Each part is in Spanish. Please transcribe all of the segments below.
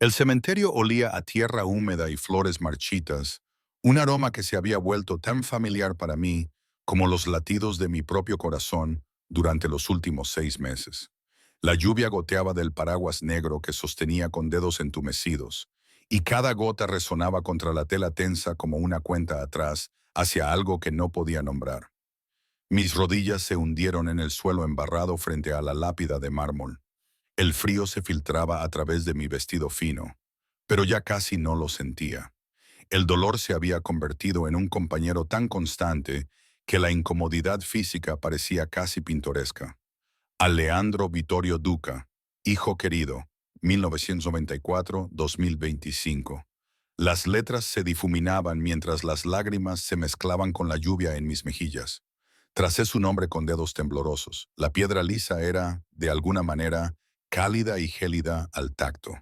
El cementerio olía a tierra húmeda y flores marchitas, un aroma que se había vuelto tan familiar para mí como los latidos de mi propio corazón durante los últimos 6 meses. La lluvia goteaba del paraguas negro que sostenía con dedos entumecidos, y cada gota resonaba contra la tela tensa como una cuenta atrás hacia algo que no podía nombrar. Mis rodillas se hundieron en el suelo embarrado frente a la lápida de mármol. El frío se filtraba a través de mi vestido fino, pero ya casi no lo sentía. El dolor se había convertido en un compañero tan constante que la incomodidad física parecía casi pintoresca. Alejandro Vittorio Duca, hijo querido, 1994-2025. Las letras se difuminaban mientras las lágrimas se mezclaban con la lluvia en mis mejillas. Tracé su nombre con dedos temblorosos. La piedra lisa era, de alguna manera, cálida y gélida al tacto.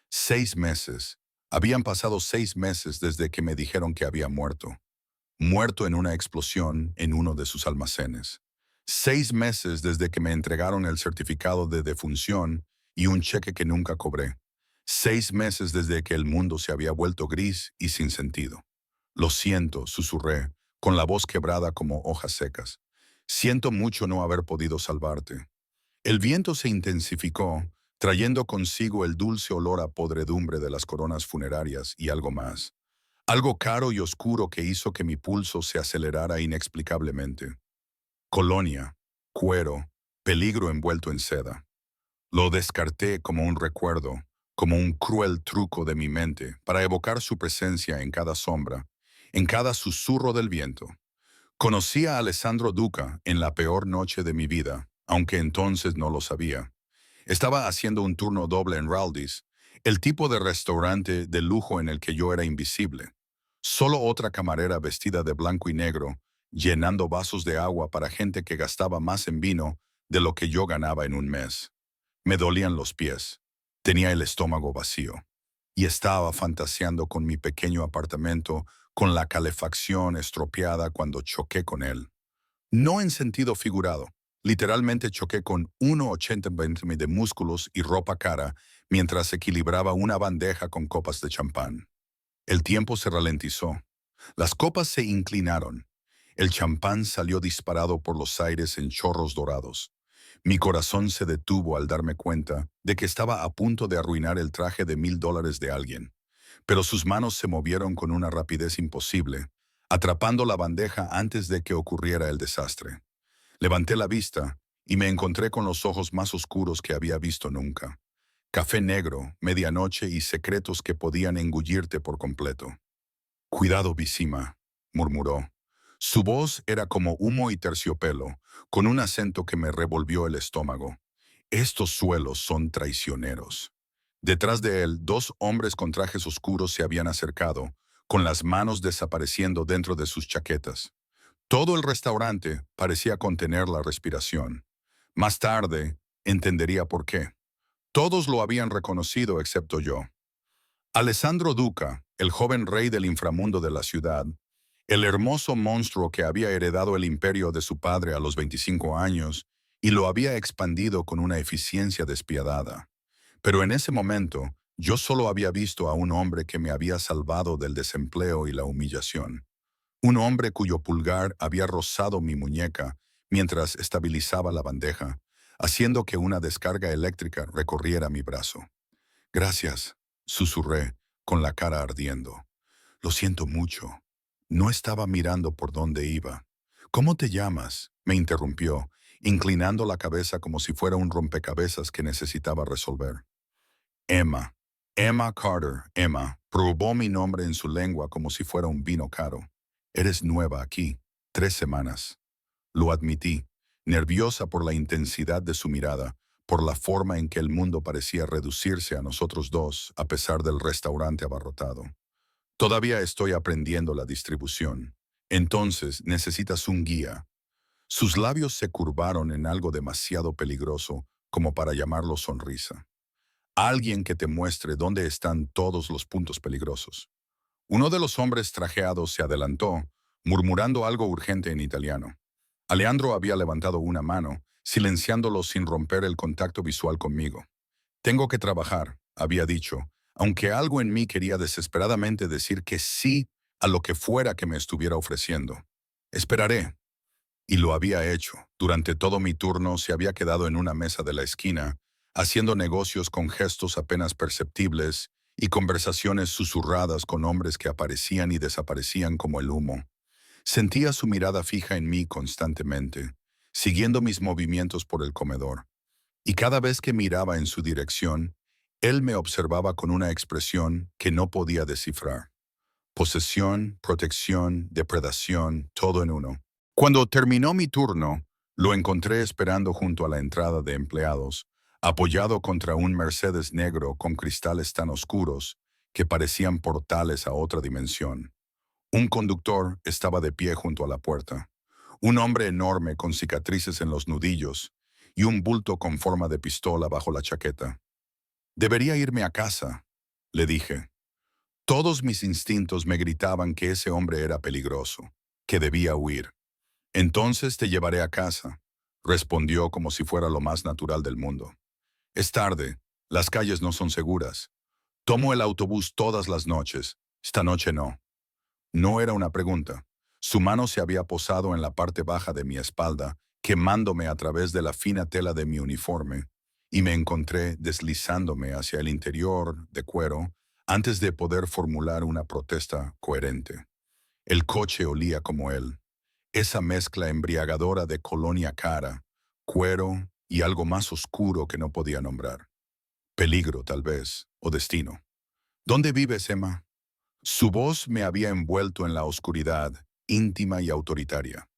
6 meses. Habían pasado 6 meses desde que me dijeron que había muerto. Muerto en una explosión en uno de sus almacenes. 6 meses desde que me entregaron el certificado de defunción y un cheque que nunca cobré. 6 meses desde que el mundo se había vuelto gris y sin sentido. Lo siento, susurré, con la voz quebrada como hojas secas. Siento mucho no haber podido salvarte. El viento se intensificó, trayendo consigo el dulce olor a podredumbre de las coronas funerarias y algo más. Algo caro y oscuro que hizo que mi pulso se acelerara inexplicablemente. Colonia, cuero, peligro envuelto en seda. Lo descarté como un recuerdo, como un cruel truco de mi mente para evocar su presencia en cada sombra, en cada susurro del viento. Conocí a Alessandro Duca en la peor noche de mi vida, aunque entonces no lo sabía. Estaba haciendo un turno doble en Raldi's, el tipo de restaurante de lujo en el que yo era invisible. Solo otra camarera vestida de blanco y negro, llenando vasos de agua para gente que gastaba más en vino de lo que yo ganaba en un mes. Me dolían los pies, tenía el estómago vacío, y estaba fantaseando con mi pequeño apartamento con la calefacción estropeada cuando choqué con él. No en sentido figurado. Literalmente choqué con 1,80 m de músculos y ropa cara mientras equilibraba una bandeja con copas de champán. El tiempo se ralentizó. Las copas se inclinaron. El champán salió disparado por los aires en chorros dorados. Mi corazón se detuvo al darme cuenta de que estaba a punto de arruinar el traje de $1000 de alguien. Pero sus manos se movieron con una rapidez imposible, atrapando la bandeja antes de que ocurriera el desastre. Levanté la vista y me encontré con los ojos más oscuros que había visto nunca. Café negro, medianoche y secretos que podían engullirte por completo. «Cuidado, Visima», murmuró. Su voz era como humo y terciopelo, con un acento que me revolvió el estómago. «Estos suelos son traicioneros». Detrás de él, 2 hombres con trajes oscuros se habían acercado, con las manos desapareciendo dentro de sus chaquetas. Todo el restaurante parecía contener la respiración. Más tarde, entendería por qué. Todos lo habían reconocido excepto yo. Alessandro Duca, el joven rey del inframundo de la ciudad, el hermoso monstruo que había heredado el imperio de su padre a los 25 años y lo había expandido con una eficiencia despiadada. Pero en ese momento, yo solo había visto a un hombre que me había salvado del desempleo y la humillación. Un hombre cuyo pulgar había rozado mi muñeca mientras estabilizaba la bandeja, haciendo que una descarga eléctrica recorriera mi brazo. «Gracias», susurré, con la cara ardiendo. «Lo siento mucho. No estaba mirando por dónde iba». «¿Cómo te llamas?», me interrumpió, inclinando la cabeza como si fuera un rompecabezas que necesitaba resolver. «Emma. Emma Carter, Emma», probó mi nombre en su lengua como si fuera un vino caro. «Eres nueva aquí. 3 semanas». Lo admití, nerviosa por la intensidad de su mirada, por la forma en que el mundo parecía reducirse a nosotros dos a pesar del restaurante abarrotado. «Todavía estoy aprendiendo la distribución. Entonces necesitas un guía». Sus labios se curvaron en algo demasiado peligroso como para llamarlo sonrisa. «Alguien que te muestre dónde están todos los puntos peligrosos». Uno de los hombres trajeados se adelantó, murmurando algo urgente en italiano. Alejandro había levantado una mano, silenciándolo sin romper el contacto visual conmigo. «Tengo que trabajar», había dicho, aunque algo en mí quería desesperadamente decir que sí a lo que fuera que me estuviera ofreciendo. Esperaré. Y lo había hecho. Durante todo mi turno se había quedado en una mesa de la esquina, haciendo negocios con gestos apenas perceptibles y conversaciones susurradas con hombres que aparecían y desaparecían como el humo. Sentía su mirada fija en mí constantemente, siguiendo mis movimientos por el comedor. Y cada vez que miraba en su dirección, él me observaba con una expresión que no podía descifrar. Posesión, protección, depredación, todo en uno. Cuando terminó mi turno, lo encontré esperando junto a la entrada de empleados, apoyado contra un Mercedes negro con cristales tan oscuros que parecían portales a otra dimensión. Un conductor estaba de pie junto a la puerta, un hombre enorme con cicatrices en los nudillos y un bulto con forma de pistola bajo la chaqueta. Debería irme a casa, le dije. Todos mis instintos me gritaban que ese hombre era peligroso, que debía huir. Entonces te llevaré a casa, respondió como si fuera lo más natural del mundo. Es tarde, las calles no son seguras. Tomo el autobús todas las noches, esta noche no. No era una pregunta. Su mano se había posado en la parte baja de mi espalda, quemándome a través de la fina tela de mi uniforme, y me encontré deslizándome hacia el interior de cuero antes de poder formular una protesta coherente. El coche olía como él, esa mezcla embriagadora de colonia cara, cuero y algo más oscuro que no podía nombrar. Peligro, tal vez, o destino. ¿Dónde vives, Emma? Su voz me había envuelto en la oscuridad, íntima y autoritaria.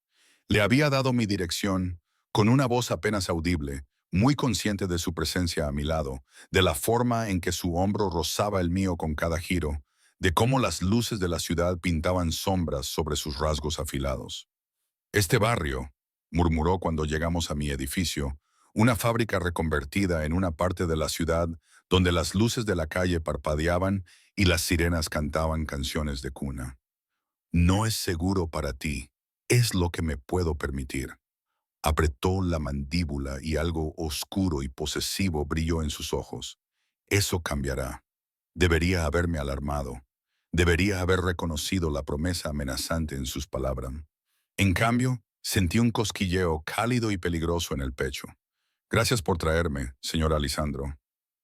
Le había dado mi dirección, con una voz apenas audible, muy consciente de su presencia a mi lado, de la forma en que su hombro rozaba el mío con cada giro, de cómo las luces de la ciudad pintaban sombras sobre sus rasgos afilados. Este barrio, murmuró cuando llegamos a mi edificio, una fábrica reconvertida en una parte de la ciudad donde las luces de la calle parpadeaban y las sirenas cantaban canciones de cuna. No es seguro para ti, es lo que me puedo permitir. Apretó la mandíbula y algo oscuro y posesivo brilló en sus ojos. Eso cambiará. Debería haberme alarmado. Debería haber reconocido la promesa amenazante en sus palabras. En cambio, sentí un cosquilleo cálido y peligroso en el pecho. Gracias por traerme, señor Alessandro.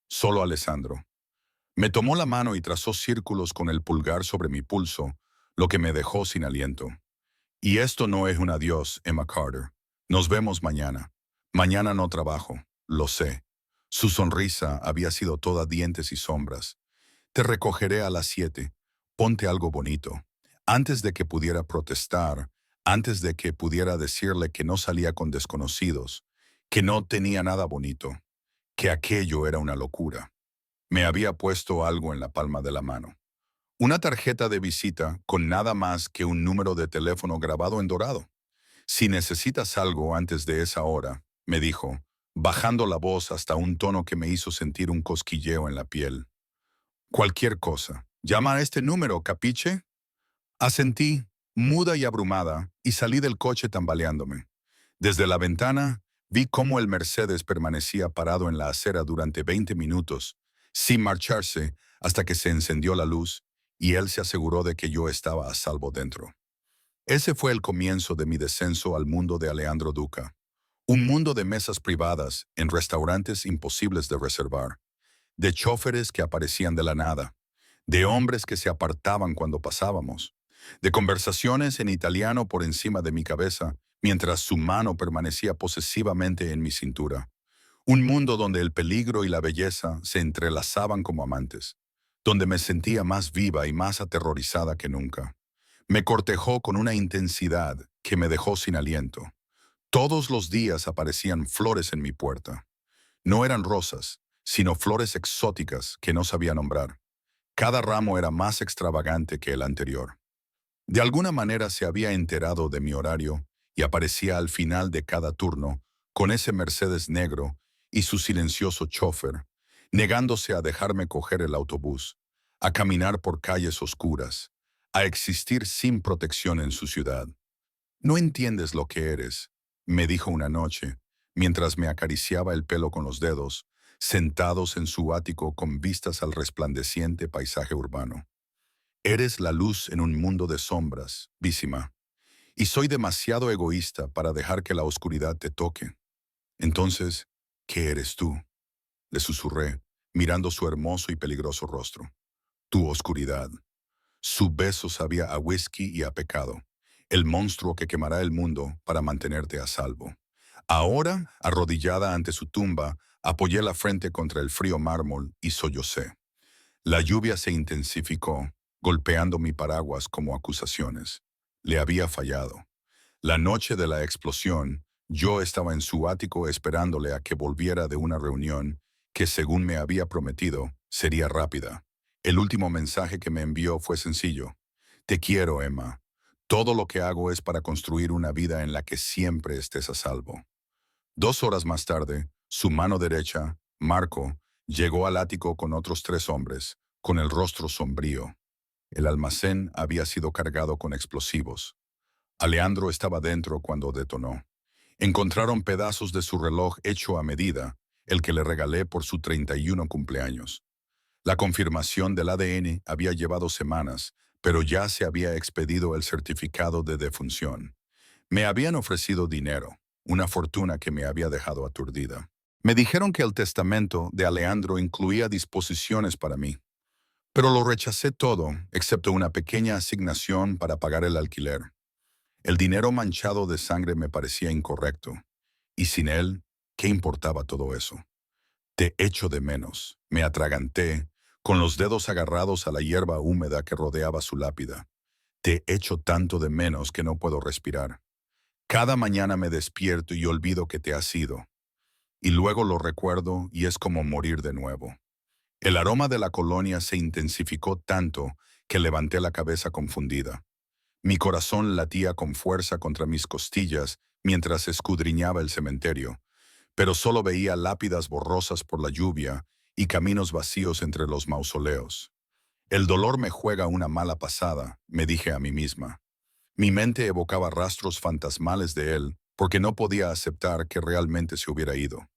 Solo Alessandro. Me tomó la mano y trazó círculos con el pulgar sobre mi pulso, lo que me dejó sin aliento. Y esto no es un adiós, Emma Carter. Nos vemos mañana. Mañana no trabajo, lo sé. Su sonrisa había sido toda dientes y sombras. Te recogeré a las 7. Ponte algo bonito. Antes de que pudiera protestar, antes de que pudiera decirle que no salía con desconocidos, que no tenía nada bonito, que aquello era una locura. Me había puesto algo en la palma de la mano. Una tarjeta de visita con nada más que un número de teléfono grabado en dorado. Si necesitas algo antes de esa hora, me dijo, bajando la voz hasta un tono que me hizo sentir un cosquilleo en la piel. Cualquier cosa. Llama a este número, ¿capiche? Asentí, muda y abrumada, y salí del coche tambaleándome. Desde la ventana, vi cómo el Mercedes permanecía parado en la acera durante 20 minutos, sin marcharse, hasta que se encendió la luz, y él se aseguró de que yo estaba a salvo dentro. Ese fue el comienzo de mi descenso al mundo de Alejandro Duca. Un mundo de mesas privadas en restaurantes imposibles de reservar, de chóferes que aparecían de la nada, de hombres que se apartaban cuando pasábamos, de conversaciones en italiano por encima de mi cabeza, mientras su mano permanecía posesivamente en mi cintura. Un mundo donde el peligro y la belleza se entrelazaban como amantes, donde me sentía más viva y más aterrorizada que nunca. Me cortejó con una intensidad que me dejó sin aliento. Todos los días aparecían flores en mi puerta. No eran rosas, sino flores exóticas que no sabía nombrar. Cada ramo era más extravagante que el anterior. De alguna manera se había enterado de mi horario y aparecía al final de cada turno con ese Mercedes negro y su silencioso chofer, negándose a dejarme coger el autobús, a caminar por calles oscuras, a existir sin protección en su ciudad. No entiendes lo que eres, me dijo una noche, mientras me acariciaba el pelo con los dedos, sentados en su ático con vistas al resplandeciente paisaje urbano. Eres la luz en un mundo de sombras, Bísima, y soy demasiado egoísta para dejar que la oscuridad te toque. Entonces, ¿qué eres tú? Le susurré, mirando su hermoso y peligroso rostro. Tu oscuridad. Su beso sabía a whisky y a pecado, el monstruo que quemará el mundo para mantenerte a salvo. Ahora, arrodillada ante su tumba, apoyé la frente contra el frío mármol y sollocé. La lluvia se intensificó, golpeando mi paraguas como acusaciones. Le había fallado. La noche de la explosión, yo estaba en su ático esperándole a que volviera de una reunión que, según me había prometido, sería rápida. El último mensaje que me envió fue sencillo. Te quiero, Emma. Todo lo que hago es para construir una vida en la que siempre estés a salvo. 2 horas más tarde, su mano derecha, Marco, llegó al ático con otros 3 hombres, con el rostro sombrío. El almacén había sido cargado con explosivos. Alejandro estaba dentro cuando detonó. Encontraron pedazos de su reloj hecho a medida, el que le regalé por su 31 cumpleaños. La confirmación del ADN había llevado semanas, pero ya se había expedido el certificado de defunción. Me habían ofrecido dinero, una fortuna que me había dejado aturdida. Me dijeron que el testamento de Alejandro incluía disposiciones para mí, pero lo rechacé todo, excepto una pequeña asignación para pagar el alquiler. El dinero manchado de sangre me parecía incorrecto, y sin él, ¿qué importaba todo eso? Te echo de menos, me atraganté, con los dedos agarrados a la hierba húmeda que rodeaba su lápida. Te echo tanto de menos que no puedo respirar. Cada mañana me despierto y olvido que te has ido, y luego lo recuerdo y es como morir de nuevo. El aroma de la colonia se intensificó tanto que levanté la cabeza confundida. Mi corazón latía con fuerza contra mis costillas mientras escudriñaba el cementerio, pero solo veía lápidas borrosas por la lluvia y caminos vacíos entre los mausoleos. El dolor me juega una mala pasada, me dije a mí misma. Mi mente evocaba rastros fantasmales de él porque no podía aceptar que realmente se hubiera ido.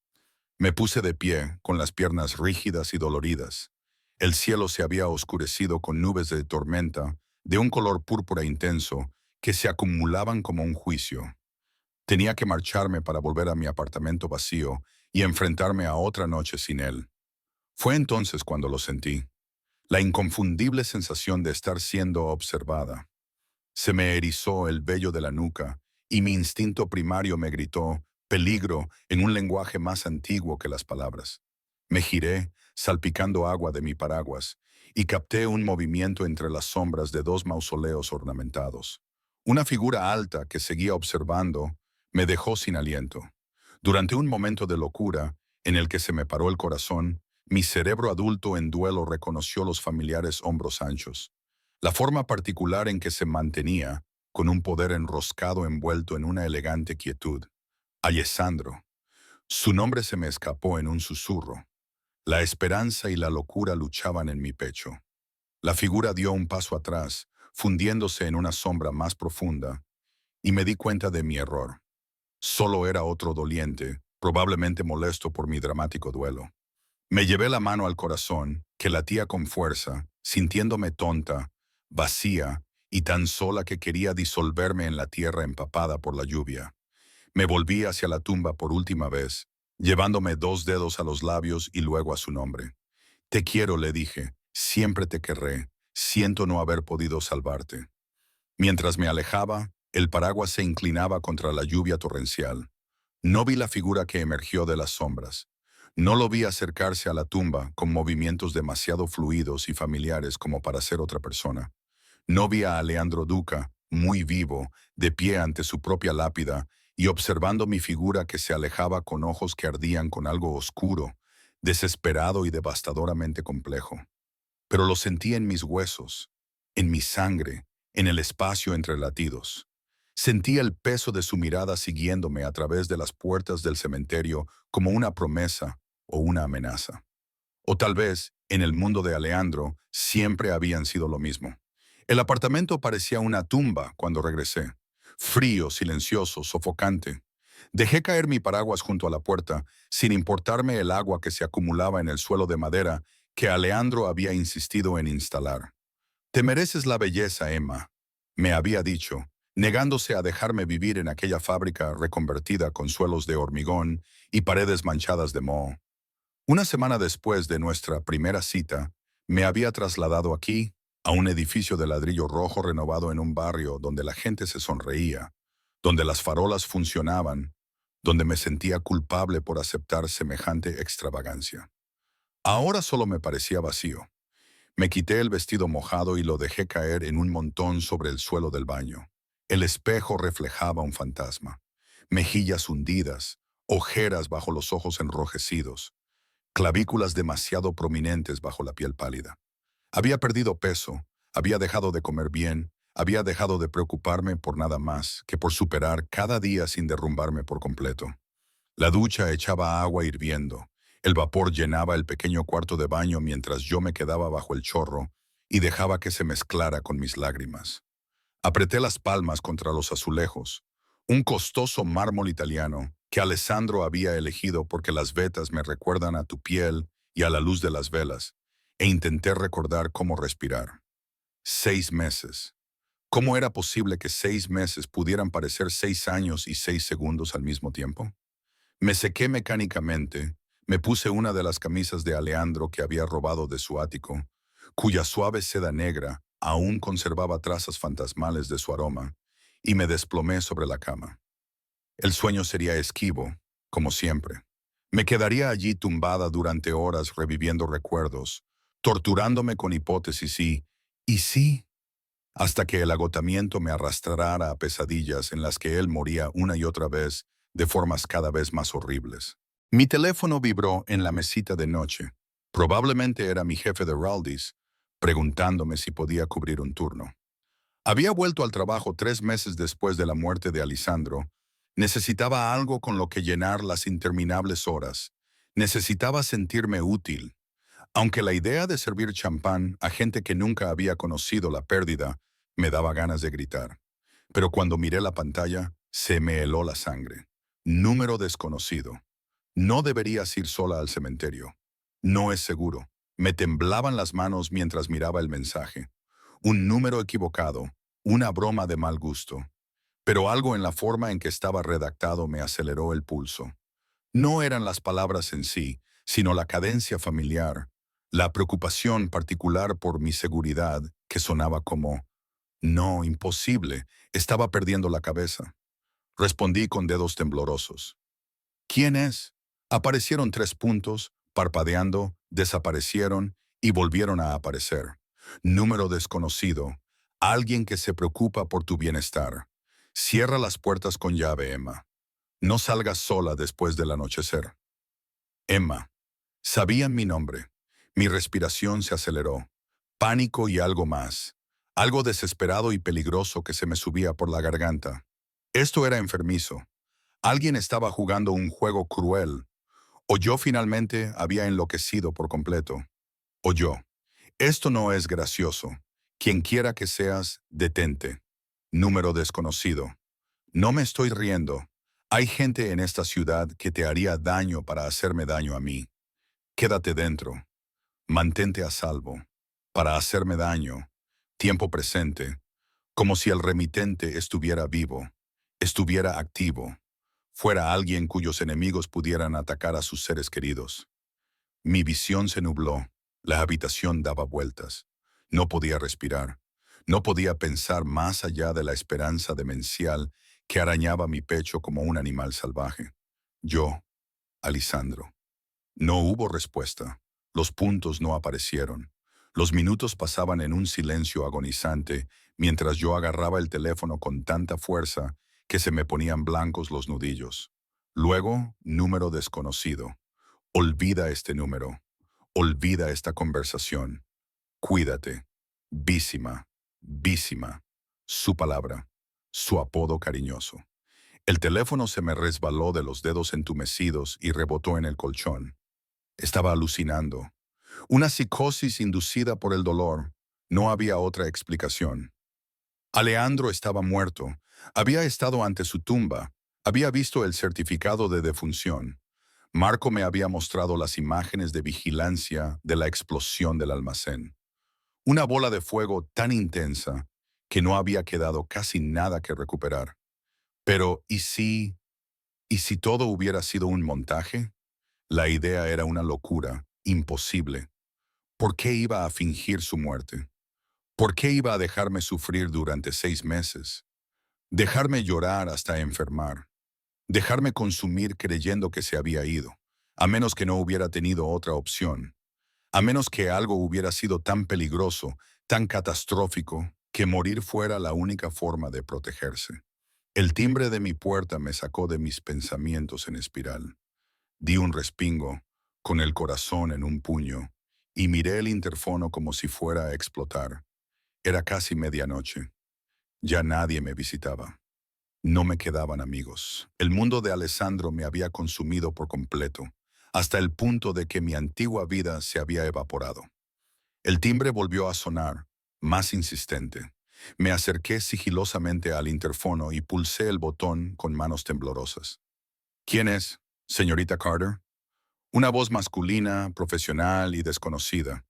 Me puse de pie, con las piernas rígidas y doloridas. El cielo se había oscurecido con nubes de tormenta, de un color púrpura intenso, que se acumulaban como un juicio. Tenía que marcharme para volver a mi apartamento vacío y enfrentarme a otra noche sin él. Fue entonces cuando lo sentí. La inconfundible sensación de estar siendo observada. Se me erizó el vello de la nuca y mi instinto primario me gritó, peligro, en un lenguaje más antiguo que las palabras. Me giré, salpicando agua de mi paraguas, y capté un movimiento entre las sombras de 2 mausoleos ornamentados. Una figura alta que seguía observando me dejó sin aliento. Durante un momento de locura, en el que se me paró el corazón, mi cerebro adulto en duelo reconoció los familiares hombros anchos. La forma particular en que se mantenía, con un poder enroscado envuelto en una elegante quietud. Alessandro. Su nombre se me escapó en un susurro. La esperanza y la locura luchaban en mi pecho. La figura dio un paso atrás, fundiéndose en una sombra más profunda, y me di cuenta de mi error. Solo era otro doliente, probablemente molesto por mi dramático duelo. Me llevé la mano al corazón, que latía con fuerza, sintiéndome tonta, vacía y tan sola que quería disolverme en la tierra empapada por la lluvia. Me volví hacia la tumba por última vez, llevándome 2 dedos a los labios y luego a su nombre. Te quiero, le dije, siempre te querré, siento no haber podido salvarte. Mientras me alejaba, el paraguas se inclinaba contra la lluvia torrencial. No vi la figura que emergió de las sombras. No lo vi acercarse a la tumba con movimientos demasiado fluidos y familiares como para ser otra persona. No vi a Alejandro Duca, muy vivo, de pie ante su propia lápida y observando mi figura que se alejaba con ojos que ardían con algo oscuro, desesperado y devastadoramente complejo. Pero lo sentí en mis huesos, en mi sangre, en el espacio entre latidos. Sentí el peso de su mirada siguiéndome a través de las puertas del cementerio como una promesa o una amenaza. O tal vez, en el mundo de Alejandro, siempre habían sido lo mismo. El apartamento parecía una tumba cuando regresé. Frío, silencioso, sofocante. Dejé caer mi paraguas junto a la puerta, sin importarme el agua que se acumulaba en el suelo de madera que Alejandro había insistido en instalar. Te mereces la belleza, Emma, me había dicho, negándose a dejarme vivir en aquella fábrica reconvertida con suelos de hormigón y paredes manchadas de moho. Una semana después de nuestra primera cita, me había trasladado aquí, a un edificio de ladrillo rojo renovado en un barrio donde la gente se sonreía, donde las farolas funcionaban, donde me sentía culpable por aceptar semejante extravagancia. Ahora solo me parecía vacío. Me quité el vestido mojado y lo dejé caer en un montón sobre el suelo del baño. El espejo reflejaba un fantasma. Mejillas hundidas, ojeras bajo los ojos enrojecidos, clavículas demasiado prominentes bajo la piel pálida. Había perdido peso, había dejado de comer bien, había dejado de preocuparme por nada más que por superar cada día sin derrumbarme por completo. La ducha echaba agua hirviendo. El vapor llenaba el pequeño cuarto de baño mientras yo me quedaba bajo el chorro y dejaba que se mezclara con mis lágrimas. Apreté las palmas contra los azulejos, un costoso mármol italiano que Alessandro había elegido porque las vetas me recuerdan a tu piel y a la luz de las velas, e intenté recordar cómo respirar. 6 meses. ¿Cómo era posible que 6 meses pudieran parecer 6 años y 6 segundos al mismo tiempo? Me sequé mecánicamente, me puse una de las camisas de Alejandro que había robado de su ático, cuya suave seda negra aún conservaba trazas fantasmales de su aroma, y me desplomé sobre la cama. El sueño sería esquivo, como siempre. Me quedaría allí tumbada durante horas reviviendo recuerdos, torturándome con hipótesis y sí, hasta que el agotamiento me arrastrara a pesadillas en las que él moría una y otra vez de formas cada vez más horribles. Mi teléfono vibró en la mesita de noche. Probablemente era mi jefe de Raldis, preguntándome si podía cubrir un turno. Había vuelto al trabajo 3 meses después de la muerte de Alessandro. Necesitaba algo con lo que llenar las interminables horas. Necesitaba sentirme útil. Aunque la idea de servir champán a gente que nunca había conocido la pérdida me daba ganas de gritar. Pero cuando miré la pantalla, se me heló la sangre. Número desconocido. No deberías ir sola al cementerio. No es seguro. Me temblaban las manos mientras miraba el mensaje. Un número equivocado, una broma de mal gusto. Pero algo en la forma en que estaba redactado me aceleró el pulso. No eran las palabras en sí, sino la cadencia familiar, la preocupación particular por mi seguridad, que sonaba como, no, imposible, estaba perdiendo la cabeza. Respondí con dedos temblorosos. ¿Quién es? Aparecieron 3 puntos, parpadeando, desaparecieron y volvieron a aparecer. Número desconocido. Alguien que se preocupa por tu bienestar. Cierra las puertas con llave, Emma. No salgas sola después del anochecer. Emma. Sabían mi nombre. Mi respiración se aceleró. Pánico y algo más. Algo desesperado y peligroso que se me subía por la garganta. Esto era enfermizo. Alguien estaba jugando un juego cruel. O yo finalmente había enloquecido por completo. O yo. Esto no es gracioso. Quien quiera que seas, detente. Número desconocido. No me estoy riendo. Hay gente en esta ciudad que te haría daño para hacerme daño a mí. Quédate dentro. Mantente a salvo. Para hacerme daño. Tiempo presente. Como si el remitente estuviera vivo. Estuviera activo. Fuera alguien cuyos enemigos pudieran atacar a sus seres queridos. Mi visión se nubló. La habitación daba vueltas. No podía respirar. No podía pensar más allá de la esperanza demencial que arañaba mi pecho como un animal salvaje. Yo, Alessandro. No hubo respuesta. Los puntos no aparecieron. Los minutos pasaban en un silencio agonizante mientras yo agarraba el teléfono con tanta fuerza que se me ponían blancos los nudillos. Luego, número desconocido. Olvida este número. Olvida esta conversación. Cuídate. Vísima. Vísima. Su palabra. Su apodo cariñoso. El teléfono se me resbaló de los dedos entumecidos y rebotó en el colchón. Estaba alucinando. Una psicosis inducida por el dolor. No había otra explicación. Alejandro estaba muerto. Había estado ante su tumba. Había visto el certificado de defunción. Marco me había mostrado las imágenes de vigilancia de la explosión del almacén. Una bola de fuego tan intensa que no había quedado casi nada que recuperar. Pero, ¿y si todo hubiera sido un montaje? La idea era una locura, imposible. ¿Por qué iba a fingir su muerte? ¿Por qué iba a dejarme sufrir durante 6 meses? Dejarme llorar hasta enfermar. Dejarme consumir creyendo que se había ido, a menos que no hubiera tenido otra opción. A menos que algo hubiera sido tan peligroso, tan catastrófico, que morir fuera la única forma de protegerse. El timbre de mi puerta me sacó de mis pensamientos en espiral. Di un respingo, con el corazón en un puño, y miré el interfono como si fuera a explotar. Era casi medianoche. Ya nadie me visitaba. No me quedaban amigos. El mundo de Alessandro me había consumido por completo, hasta el punto de que mi antigua vida se había evaporado. El timbre volvió a sonar, más insistente. Me acerqué sigilosamente al interfono y pulsé el botón con manos temblorosas. ¿Quién es, señorita Carter? Una voz masculina, profesional y desconocida.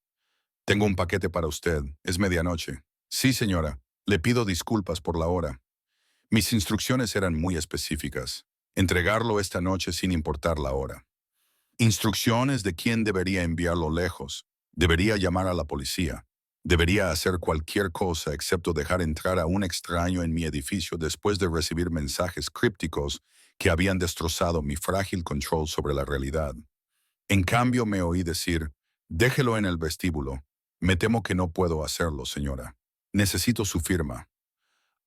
Tengo un paquete para usted. Es medianoche. Sí, señora. Le pido disculpas por la hora. Mis instrucciones eran muy específicas. Entregarlo esta noche sin importar la hora. Instrucciones de quién debería enviarlo lejos. Debería llamar a la policía. Debería hacer cualquier cosa excepto dejar entrar a un extraño en mi edificio después de recibir mensajes crípticos que habían destrozado mi frágil control sobre la realidad. En cambio me oí decir, déjelo en el vestíbulo. Me temo que no puedo hacerlo, señora. Necesito su firma.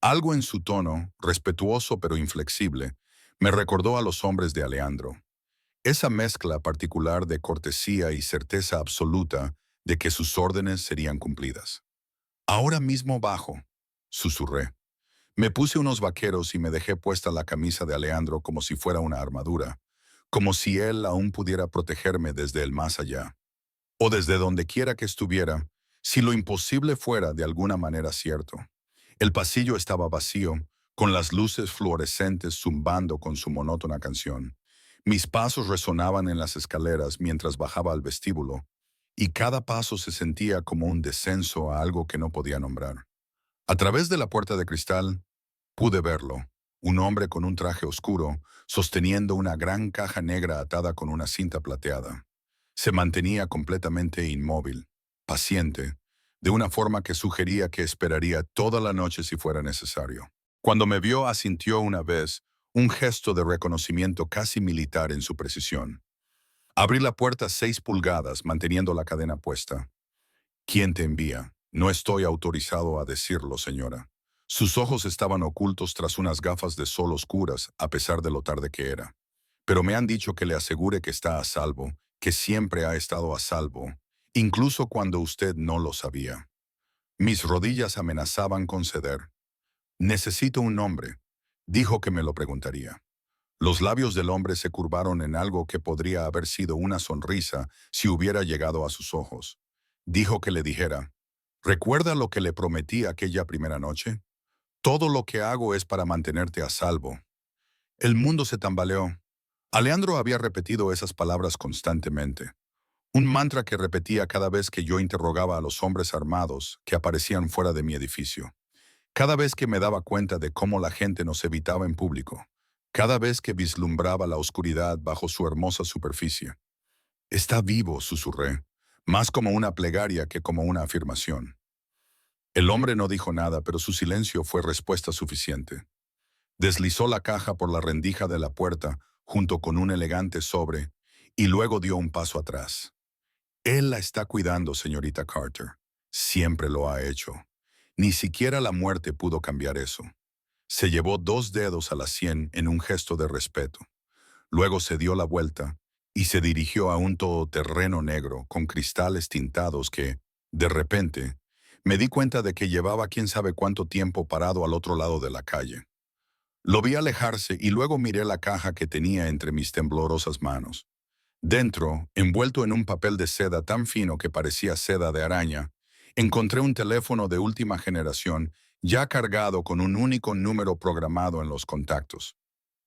Algo en su tono, respetuoso pero inflexible, me recordó a los hombres de Alejandro. Esa mezcla particular de cortesía y certeza absoluta de que sus órdenes serían cumplidas. Ahora mismo bajo, susurré. Me puse unos vaqueros y me dejé puesta la camisa de Alejandro como si fuera una armadura, como si él aún pudiera protegerme desde el más allá, o desde donde quiera que estuviera, si lo imposible fuera de alguna manera cierto. El pasillo estaba vacío, con las luces fluorescentes zumbando con su monótona canción. Mis pasos resonaban en las escaleras mientras bajaba al vestíbulo, y cada paso se sentía como un descenso a algo que no podía nombrar. A través de la puerta de cristal, pude verlo, un hombre con un traje oscuro, sosteniendo una gran caja negra atada con una cinta plateada. Se mantenía completamente inmóvil, paciente, de una forma que sugería que esperaría toda la noche si fuera necesario. Cuando me vio, asintió una vez, un gesto de reconocimiento casi militar en su precisión. Abrí la puerta 6 pulgadas, manteniendo la cadena puesta. ¿Quién te envía? No estoy autorizado a decirlo, señora. Sus ojos estaban ocultos tras unas gafas de sol oscuras, a pesar de lo tarde que era. Pero me han dicho que le asegure que está a salvo, que siempre ha estado a salvo, incluso cuando usted no lo sabía. Mis rodillas amenazaban con ceder. Necesito un nombre. Dijo que me lo preguntaría. Los labios del hombre se curvaron en algo que podría haber sido una sonrisa si hubiera llegado a sus ojos. Dijo que le dijera, ¿recuerda lo que le prometí aquella primera noche? Todo lo que hago es para mantenerte a salvo. El mundo se tambaleó. Alejandro había repetido esas palabras constantemente. Un mantra que repetía cada vez que yo interrogaba a los hombres armados que aparecían fuera de mi edificio. Cada vez que me daba cuenta de cómo la gente nos evitaba en público. Cada vez que vislumbraba la oscuridad bajo su hermosa superficie. Está vivo, susurré, más como una plegaria que como una afirmación. El hombre no dijo nada, pero su silencio fue respuesta suficiente. Deslizó la caja por la rendija de la puerta, junto con un elegante sobre, y luego dio un paso atrás. Él la está cuidando, señorita Carter. Siempre lo ha hecho. Ni siquiera la muerte pudo cambiar eso. Se llevó 2 dedos a la sien en un gesto de respeto. Luego se dio la vuelta y se dirigió a un todoterreno negro con cristales tintados que, de repente, me di cuenta de que llevaba quién sabe cuánto tiempo parado al otro lado de la calle. Lo vi alejarse y luego miré la caja que tenía entre mis temblorosas manos. Dentro, envuelto en un papel de seda tan fino que parecía seda de araña, encontré un teléfono de última generación ya cargado con un único número programado en los contactos.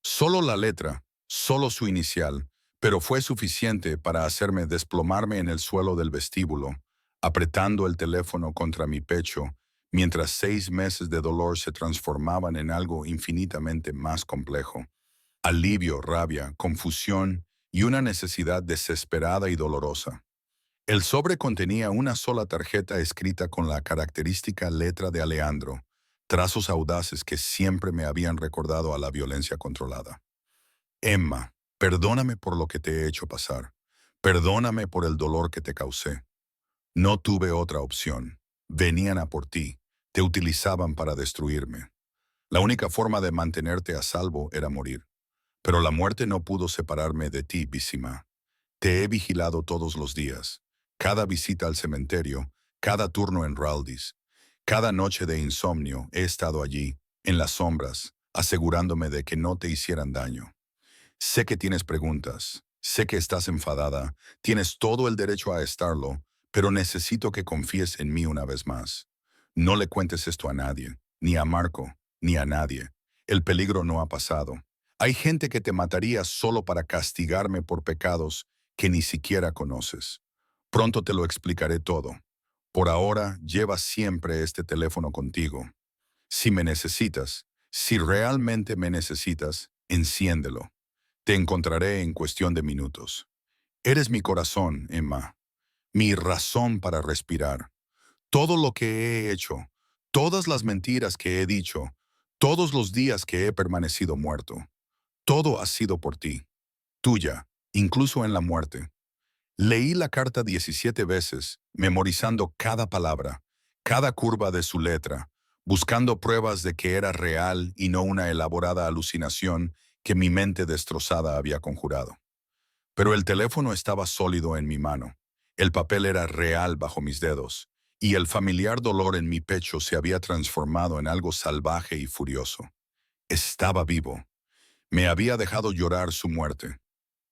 Solo la letra, solo su inicial, pero fue suficiente para hacerme desplomarme en el suelo del vestíbulo, apretando el teléfono contra mi pecho, mientras 6 meses de dolor se transformaban en algo infinitamente más complejo. Alivio, rabia, confusión y una necesidad desesperada y dolorosa. El sobre contenía una sola tarjeta escrita con la característica letra de Alejandro, trazos audaces que siempre me habían recordado a la violencia controlada. Emma, perdóname por lo que te he hecho pasar. Perdóname por el dolor que te causé. No tuve otra opción. Venían a por ti. Te utilizaban para destruirme. La única forma de mantenerte a salvo era morir. Pero la muerte no pudo separarme de ti, Bísima. Te he vigilado todos los días. Cada visita al cementerio, cada turno en Raldis, cada noche de insomnio he estado allí, en las sombras, asegurándome de que no te hicieran daño. Sé que tienes preguntas, sé que estás enfadada, tienes todo el derecho a estarlo, pero necesito que confíes en mí una vez más. No le cuentes esto a nadie, ni a Marco, ni a nadie. El peligro no ha pasado. Hay gente que te mataría solo para castigarme por pecados que ni siquiera conoces. Pronto te lo explicaré todo. Por ahora, lleva siempre este teléfono contigo. Si me necesitas, si realmente me necesitas, enciéndelo. Te encontraré en cuestión de minutos. Eres mi corazón, Emma, mi razón para respirar. Todo lo que he hecho, todas las mentiras que he dicho, todos los días que he permanecido muerto, todo ha sido por ti, tuya, incluso en la muerte. Leí la carta 17 veces, memorizando cada palabra, cada curva de su letra, buscando pruebas de que era real y no una elaborada alucinación que mi mente destrozada había conjurado. Pero el teléfono estaba sólido en mi mano, el papel era real bajo mis dedos, y el familiar dolor en mi pecho se había transformado en algo salvaje y furioso. Estaba vivo. Me había dejado llorar su muerte.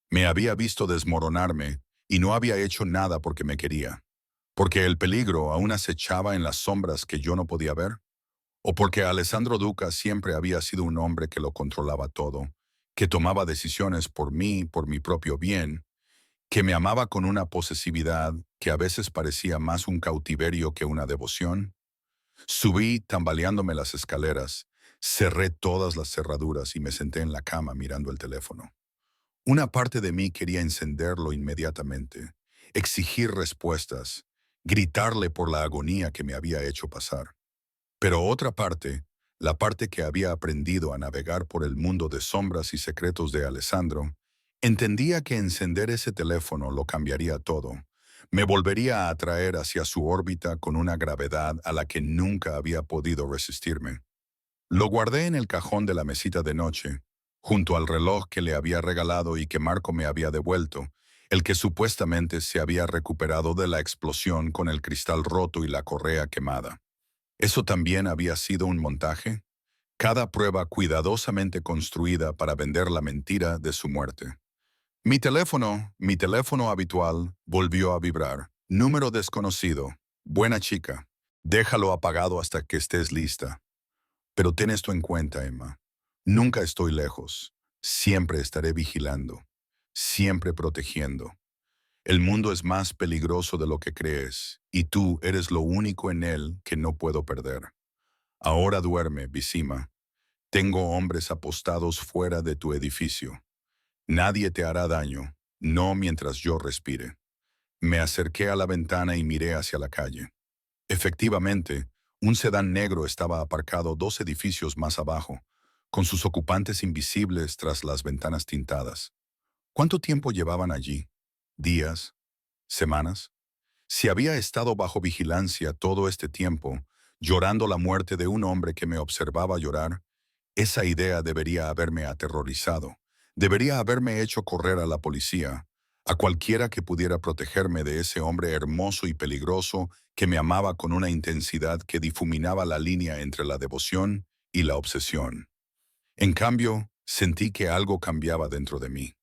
Me había visto desmoronarme y no había hecho nada porque me quería. Porque el peligro aún acechaba en las sombras que yo no podía ver. O porque Alessandro Duca siempre había sido un hombre que lo controlaba todo, que tomaba decisiones por mí, por mi propio bien, que me amaba con una posesividad que a veces parecía más un cautiverio que una devoción. Subí tambaleándome las escaleras, cerré todas las cerraduras y me senté en la cama mirando el teléfono. Una parte de mí quería encenderlo inmediatamente, exigir respuestas, gritarle por la agonía que me había hecho pasar. Pero otra parte, la parte que había aprendido a navegar por el mundo de sombras y secretos de Alessandro, entendía que encender ese teléfono lo cambiaría todo. Me volvería a atraer hacia su órbita con una gravedad a la que nunca había podido resistirme. Lo guardé en el cajón de la mesita de noche, junto al reloj que le había regalado y que Marco me había devuelto, el que supuestamente se había recuperado de la explosión con el cristal roto y la correa quemada. ¿Eso también había sido un montaje? Cada prueba cuidadosamente construida para vender la mentira de su muerte. Mi teléfono habitual, volvió a vibrar. Número desconocido. Buena chica. Déjalo apagado hasta que estés lista. Pero ten esto en cuenta, Emma. Nunca estoy lejos. Siempre estaré vigilando. Siempre protegiendo. El mundo es más peligroso de lo que crees, y tú eres lo único en él que no puedo perder. Ahora duerme, Bísima. Tengo hombres apostados fuera de tu edificio. Nadie te hará daño, no mientras yo respire. Me acerqué a la ventana y miré hacia la calle. Efectivamente, un sedán negro estaba aparcado 2 edificios más abajo, con sus ocupantes invisibles tras las ventanas tintadas. ¿Cuánto tiempo llevaban allí? ¿Días? ¿Semanas? Si había estado bajo vigilancia todo este tiempo, llorando la muerte de un hombre que me observaba llorar, esa idea debería haberme aterrorizado. Debería haberme hecho correr a la policía, a cualquiera que pudiera protegerme de ese hombre hermoso y peligroso que me amaba con una intensidad que difuminaba la línea entre la devoción y la obsesión. En cambio, sentí que algo cambiaba dentro de mí.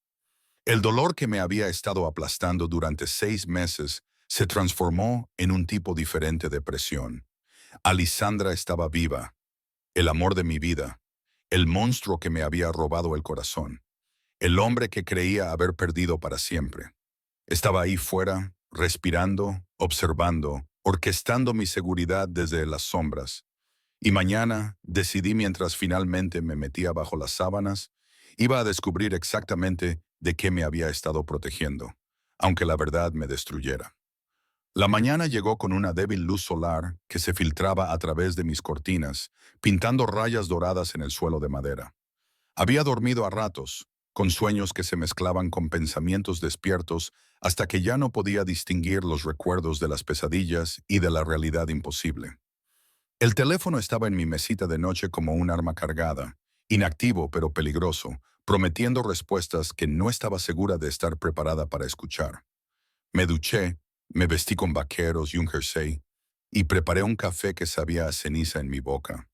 El dolor que me había estado aplastando durante 6 meses se transformó en un tipo diferente de presión. Alisandra estaba viva, el amor de mi vida, el monstruo que me había robado el corazón, el hombre que creía haber perdido para siempre. Estaba ahí fuera, respirando, observando, orquestando mi seguridad desde las sombras. Y mañana decidí, mientras finalmente me metía bajo las sábanas, iba a descubrir exactamente de qué me había estado protegiendo, aunque la verdad me destruyera. La mañana llegó con una débil luz solar que se filtraba a través de mis cortinas, pintando rayas doradas en el suelo de madera. Había dormido a ratos, con sueños que se mezclaban con pensamientos despiertos hasta que ya no podía distinguir los recuerdos de las pesadillas y de la realidad imposible. El teléfono estaba en mi mesita de noche como un arma cargada, inactivo pero peligroso, prometiendo respuestas que no estaba segura de estar preparada para escuchar. Me duché, me vestí con vaqueros y un jersey, y preparé un café que sabía a ceniza en mi boca.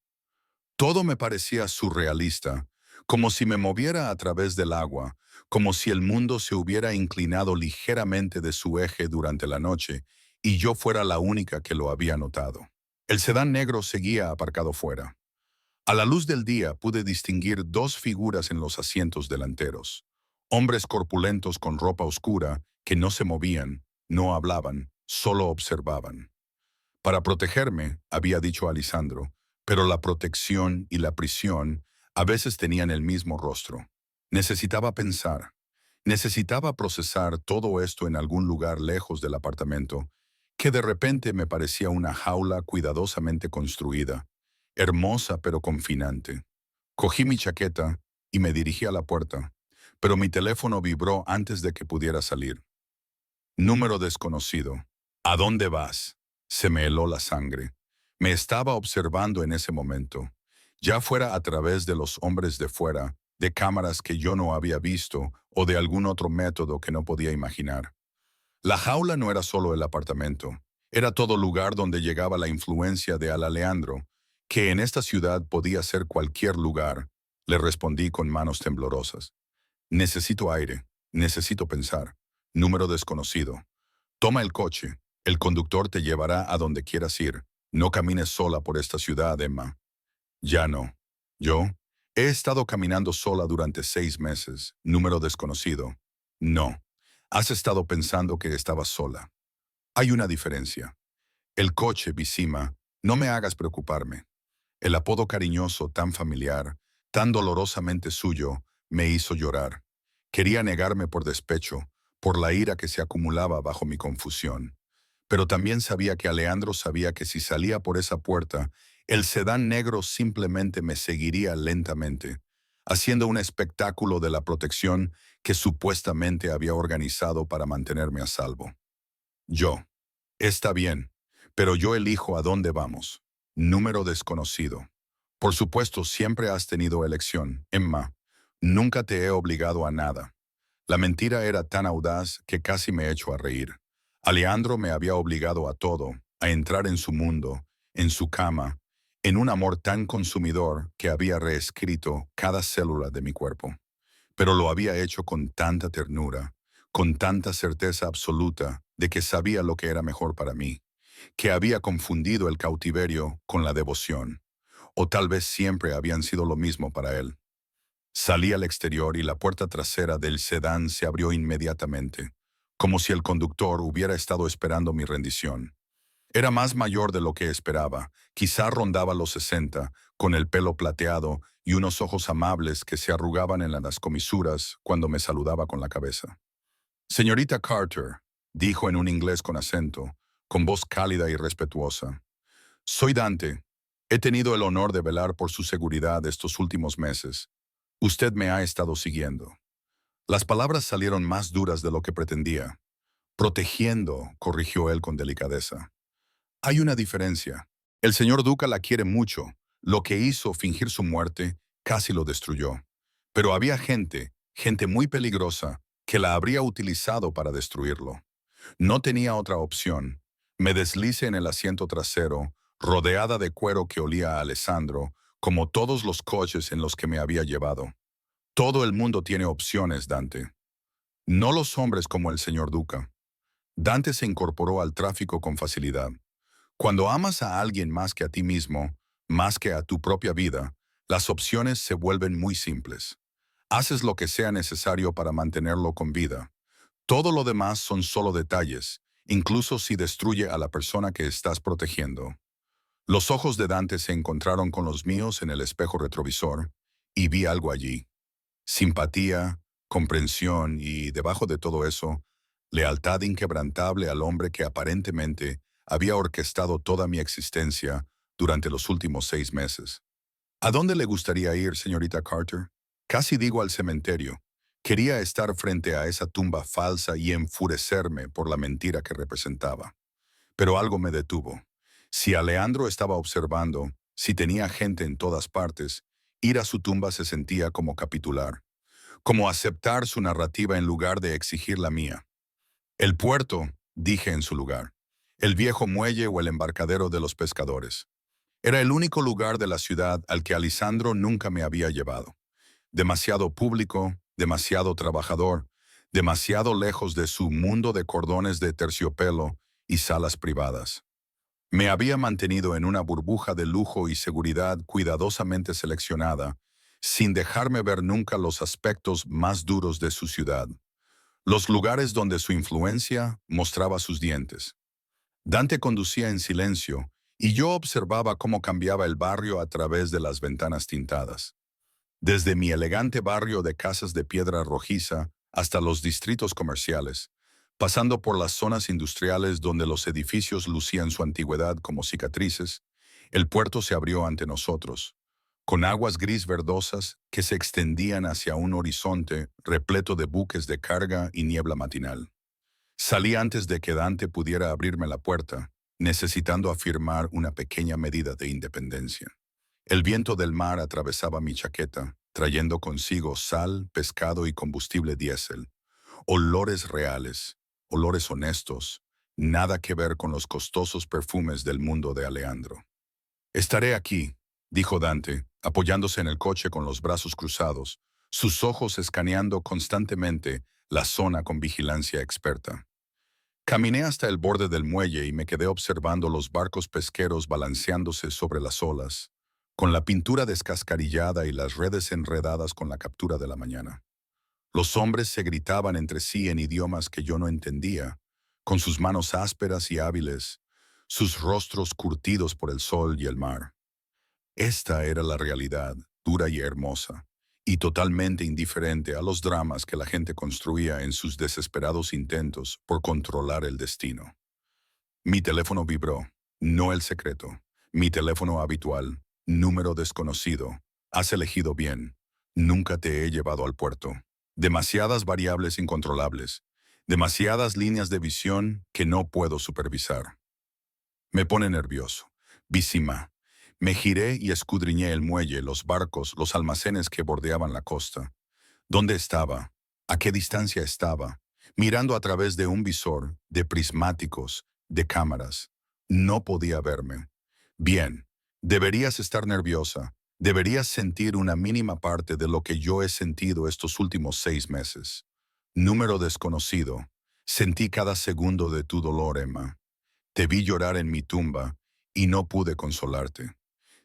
Todo me parecía surrealista, como si me moviera a través del agua, como si el mundo se hubiera inclinado ligeramente de su eje durante la noche y yo fuera la única que lo había notado. El sedán negro seguía aparcado fuera. A la luz del día pude distinguir dos figuras en los asientos delanteros. Hombres corpulentos con ropa oscura que no se movían, no hablaban, solo observaban. Para protegerme, había dicho Alisandro, pero la protección y la prisión a veces tenían el mismo rostro. Necesitaba pensar, necesitaba procesar todo esto en algún lugar lejos del apartamento, que de repente me parecía una jaula cuidadosamente construida, hermosa pero confinante. Cogí mi chaqueta y me dirigí a la puerta, pero mi teléfono vibró antes de que pudiera salir. Número desconocido. ¿A dónde vas? Se me heló la sangre. Me estaba observando en ese momento, ya fuera a través de los hombres de fuera, de cámaras que yo no había visto o de algún otro método que no podía imaginar. La jaula no era solo el apartamento, era todo lugar donde llegaba la influencia de Ala Leandro, que en esta ciudad podía ser cualquier lugar. Le respondí con manos temblorosas. Necesito aire, necesito pensar. Número desconocido. Toma el coche. El conductor te llevará a donde quieras ir. No camines sola por esta ciudad, Emma. Ya no. Yo he estado caminando sola durante 6 meses. Número desconocido. No. Has estado pensando que estabas sola. Hay una diferencia. El coche, Visima, no me hagas preocuparme. El apodo cariñoso, tan familiar, tan dolorosamente suyo, me hizo llorar. Quería negarme por despecho, por la ira que se acumulaba bajo mi confusión. Pero también sabía que Alejandro sabía que si salía por esa puerta, el sedán negro simplemente me seguiría lentamente, haciendo un espectáculo de la protección que supuestamente había organizado para mantenerme a salvo. Yo. Está bien, pero yo elijo a dónde vamos. Número desconocido. Por supuesto, siempre has tenido elección, Emma. Nunca te he obligado a nada. La mentira era tan audaz que casi me echo a reír. Alejandro me había obligado a todo, a entrar en su mundo, en su cama, en un amor tan consumidor que había reescrito cada célula de mi cuerpo. Pero lo había hecho con tanta ternura, con tanta certeza absoluta de que sabía lo que era mejor para mí, que había confundido el cautiverio con la devoción, o tal vez siempre habían sido lo mismo para él. Salí al exterior y la puerta trasera del sedán se abrió inmediatamente, como si el conductor hubiera estado esperando mi rendición. Era más mayor de lo que esperaba, quizá rondaba los 60, con el pelo plateado y unos ojos amables que se arrugaban en las comisuras cuando me saludaba con la cabeza. Señorita Carter, dijo en un inglés con acento, con voz cálida y respetuosa. Soy Dante. He tenido el honor de velar por su seguridad estos últimos meses. Usted me ha estado siguiendo. Las palabras salieron más duras de lo que pretendía. Protegiendo, corrigió él con delicadeza. Hay una diferencia. El señor Duca la quiere mucho. Lo que hizo fingir su muerte casi lo destruyó. Pero había gente muy peligrosa, que la habría utilizado para destruirlo. No tenía otra opción. Me deslicé en el asiento trasero, rodeada de cuero que olía a Alessandro, como todos los coches en los que me había llevado. Todo el mundo tiene opciones, Dante. No los hombres como el señor Duca. Dante se incorporó al tráfico con facilidad. Cuando amas a alguien más que a ti mismo, más que a tu propia vida, las opciones se vuelven muy simples. Haces lo que sea necesario para mantenerlo con vida. Todo lo demás son solo detalles, incluso si destruye a la persona que estás protegiendo. Los ojos de Dante se encontraron con los míos en el espejo retrovisor, y vi algo allí. Simpatía, comprensión y, debajo de todo eso, lealtad inquebrantable al hombre que aparentemente había orquestado toda mi existencia durante los últimos 6 meses. ¿A dónde le gustaría ir, señorita Carter? Casi digo al cementerio. Quería estar frente a esa tumba falsa y enfurecerme por la mentira que representaba. Pero algo me detuvo. Si Alejandro estaba observando, si tenía gente en todas partes, ir a su tumba se sentía como capitular, como aceptar su narrativa en lugar de exigir la mía. El puerto, dije en su lugar. El viejo muelle o el embarcadero de los pescadores. Era el único lugar de la ciudad al que Alisandro nunca me había llevado. Demasiado público, demasiado trabajador, demasiado lejos de su mundo de cordones de terciopelo y salas privadas. Me había mantenido en una burbuja de lujo y seguridad cuidadosamente seleccionada, sin dejarme ver nunca los aspectos más duros de su ciudad, los lugares donde su influencia mostraba sus dientes. Dante conducía en silencio, y yo observaba cómo cambiaba el barrio a través de las ventanas tintadas. Desde mi elegante barrio de casas de piedra rojiza hasta los distritos comerciales, pasando por las zonas industriales donde los edificios lucían su antigüedad como cicatrices, el puerto se abrió ante nosotros, con aguas gris verdosas que se extendían hacia un horizonte repleto de buques de carga y niebla matinal. Salí antes de que Dante pudiera abrirme la puerta, necesitando afirmar una pequeña medida de independencia. El viento del mar atravesaba mi chaqueta, trayendo consigo sal, pescado y combustible diésel. Olores reales, olores honestos, nada que ver con los costosos perfumes del mundo de Alejandro. Estaré aquí, dijo Dante, apoyándose en el coche con los brazos cruzados, sus ojos escaneando constantemente la zona con vigilancia experta. Caminé hasta el borde del muelle y me quedé observando los barcos pesqueros balanceándose sobre las olas, con la pintura descascarillada y las redes enredadas con la captura de la mañana. Los hombres se gritaban entre sí en idiomas que yo no entendía, con sus manos ásperas y hábiles, sus rostros curtidos por el sol y el mar. Esta era la realidad, dura y hermosa, y totalmente indiferente a los dramas que la gente construía en sus desesperados intentos por controlar el destino. Mi teléfono vibró, no el secreto, mi teléfono habitual, número desconocido. Has elegido bien, nunca te he llevado al puerto. Demasiadas variables incontrolables, demasiadas líneas de visión que no puedo supervisar. Me pone nervioso. Visima. Me giré y escudriñé el muelle, los barcos, los almacenes que bordeaban la costa. ¿Dónde estaba? ¿A qué distancia estaba? Mirando a través de un visor, de prismáticos, de cámaras. No podía verme. Bien, deberías estar nerviosa. Deberías sentir una mínima parte de lo que yo he sentido estos últimos 6 meses. Número desconocido. Sentí cada segundo de tu dolor, Emma. Te vi llorar en mi tumba y no pude consolarte.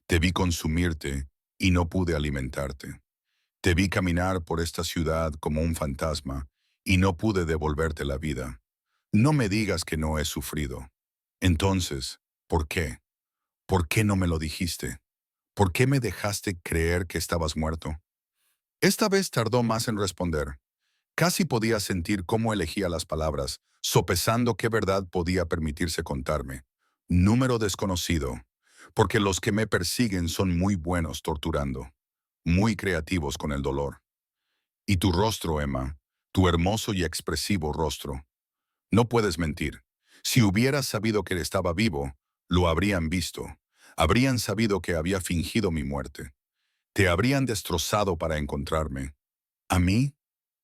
Te vi consumirte y no pude alimentarte. Te vi caminar por esta ciudad como un fantasma y no pude devolverte la vida. No me digas que no he sufrido. Entonces, ¿por qué? ¿Por qué no me lo dijiste? ¿Por qué me dejaste creer que estabas muerto? Esta vez tardó más en responder. Casi podía sentir cómo elegía las palabras, sopesando qué verdad podía permitirse contarme. Número desconocido, porque los que me persiguen son muy buenos torturando, muy creativos con el dolor. Y tu rostro, Emma, tu hermoso y expresivo rostro. No puedes mentir. Si hubieras sabido que estaba vivo, lo habrían visto. Habrían sabido que había fingido mi muerte. Te habrían destrozado para encontrarme. ¿A mí?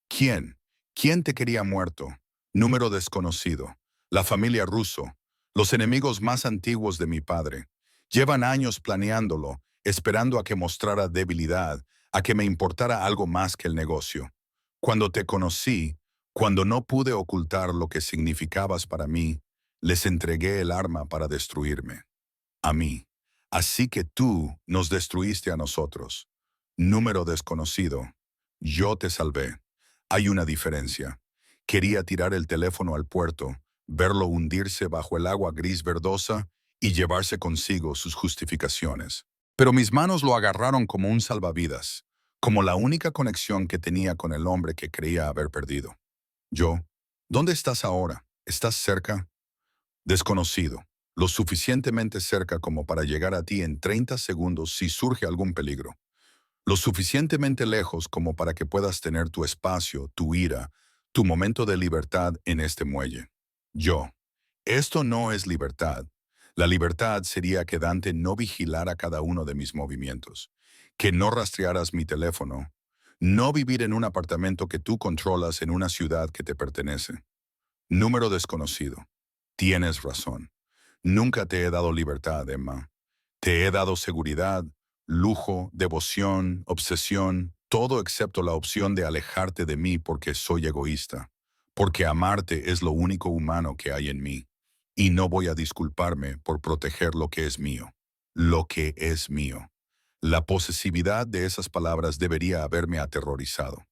¿Quién? ¿Quién te quería muerto? Número desconocido. La familia Russo. Los enemigos más antiguos de mi padre. Llevan años planeándolo, esperando a que mostrara debilidad, a que me importara algo más que el negocio. Cuando te conocí, cuando no pude ocultar lo que significabas para mí, les entregué el arma para destruirme. A mí. Así que tú nos destruiste a nosotros. Número desconocido. Yo te salvé. Hay una diferencia. Quería tirar el teléfono al puerto, verlo hundirse bajo el agua gris verdosa y llevarse consigo sus justificaciones. Pero mis manos lo agarraron como un salvavidas, como la única conexión que tenía con el hombre que creía haber perdido. Yo, ¿dónde estás ahora? ¿Estás cerca? Desconocido, lo suficientemente cerca como para llegar a ti en 30 segundos si surge algún peligro. Lo suficientemente lejos como para que puedas tener tu espacio, tu ira, tu momento de libertad en este muelle. Yo. Esto no es libertad. La libertad sería que Dante no vigilara cada uno de mis movimientos, que no rastrearas mi teléfono, no vivir en un apartamento que tú controlas en una ciudad que te pertenece. Número desconocido. Tienes razón. Nunca te he dado libertad, Emma. Te he dado seguridad, lujo, devoción, obsesión, todo excepto la opción de alejarte de mí porque soy egoísta, porque amarte es lo único humano que hay en mí, y no voy a disculparme por proteger lo que es mío. Lo que es mío. La posesividad de esas palabras debería haberme aterrorizado.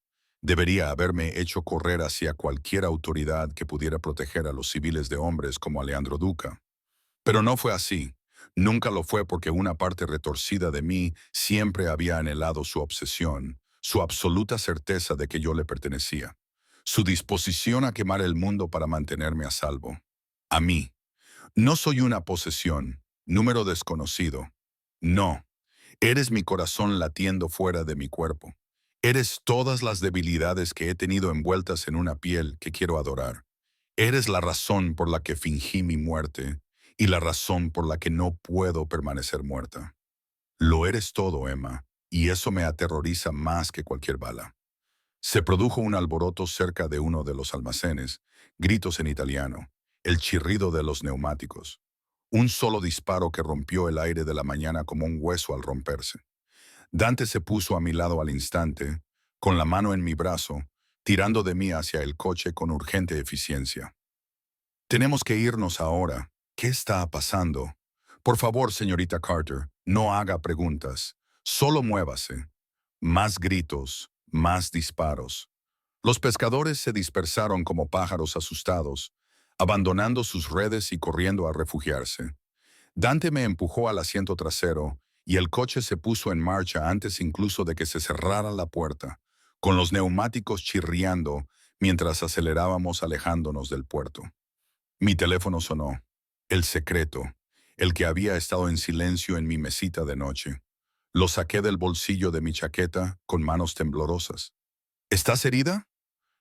Debería haberme hecho correr hacia cualquier autoridad que pudiera proteger a los civiles de hombres como Alejandro Duca. Pero no fue así. Nunca lo fue porque una parte retorcida de mí siempre había anhelado su obsesión, su absoluta certeza de que yo le pertenecía, su disposición a quemar el mundo para mantenerme a salvo. A mí. No soy una posesión, número desconocido. No. Eres mi corazón latiendo fuera de mi cuerpo. Eres todas las debilidades que he tenido envueltas en una piel que quiero adorar. Eres la razón por la que fingí mi muerte y la razón por la que no puedo permanecer muerta. Lo eres todo, Emma, y eso me aterroriza más que cualquier bala. Se produjo un alboroto cerca de uno de los almacenes, gritos en italiano, el chirrido de los neumáticos. Un solo disparo que rompió el aire de la mañana como un hueso al romperse. Dante se puso a mi lado al instante, con la mano en mi brazo, tirando de mí hacia el coche con urgente eficiencia. Tenemos que irnos ahora. ¿Qué está pasando? Por favor, señorita Carter, no haga preguntas. Solo muévase. Más gritos, más disparos. Los pescadores se dispersaron como pájaros asustados, abandonando sus redes y corriendo a refugiarse. Dante me empujó al asiento trasero y el coche se puso en marcha antes incluso de que se cerrara la puerta, con los neumáticos chirriando mientras acelerábamos alejándonos del puerto. Mi teléfono sonó. El secreto, el que había estado en silencio en mi mesita de noche. Lo saqué del bolsillo de mi chaqueta con manos temblorosas. ¿Estás herida?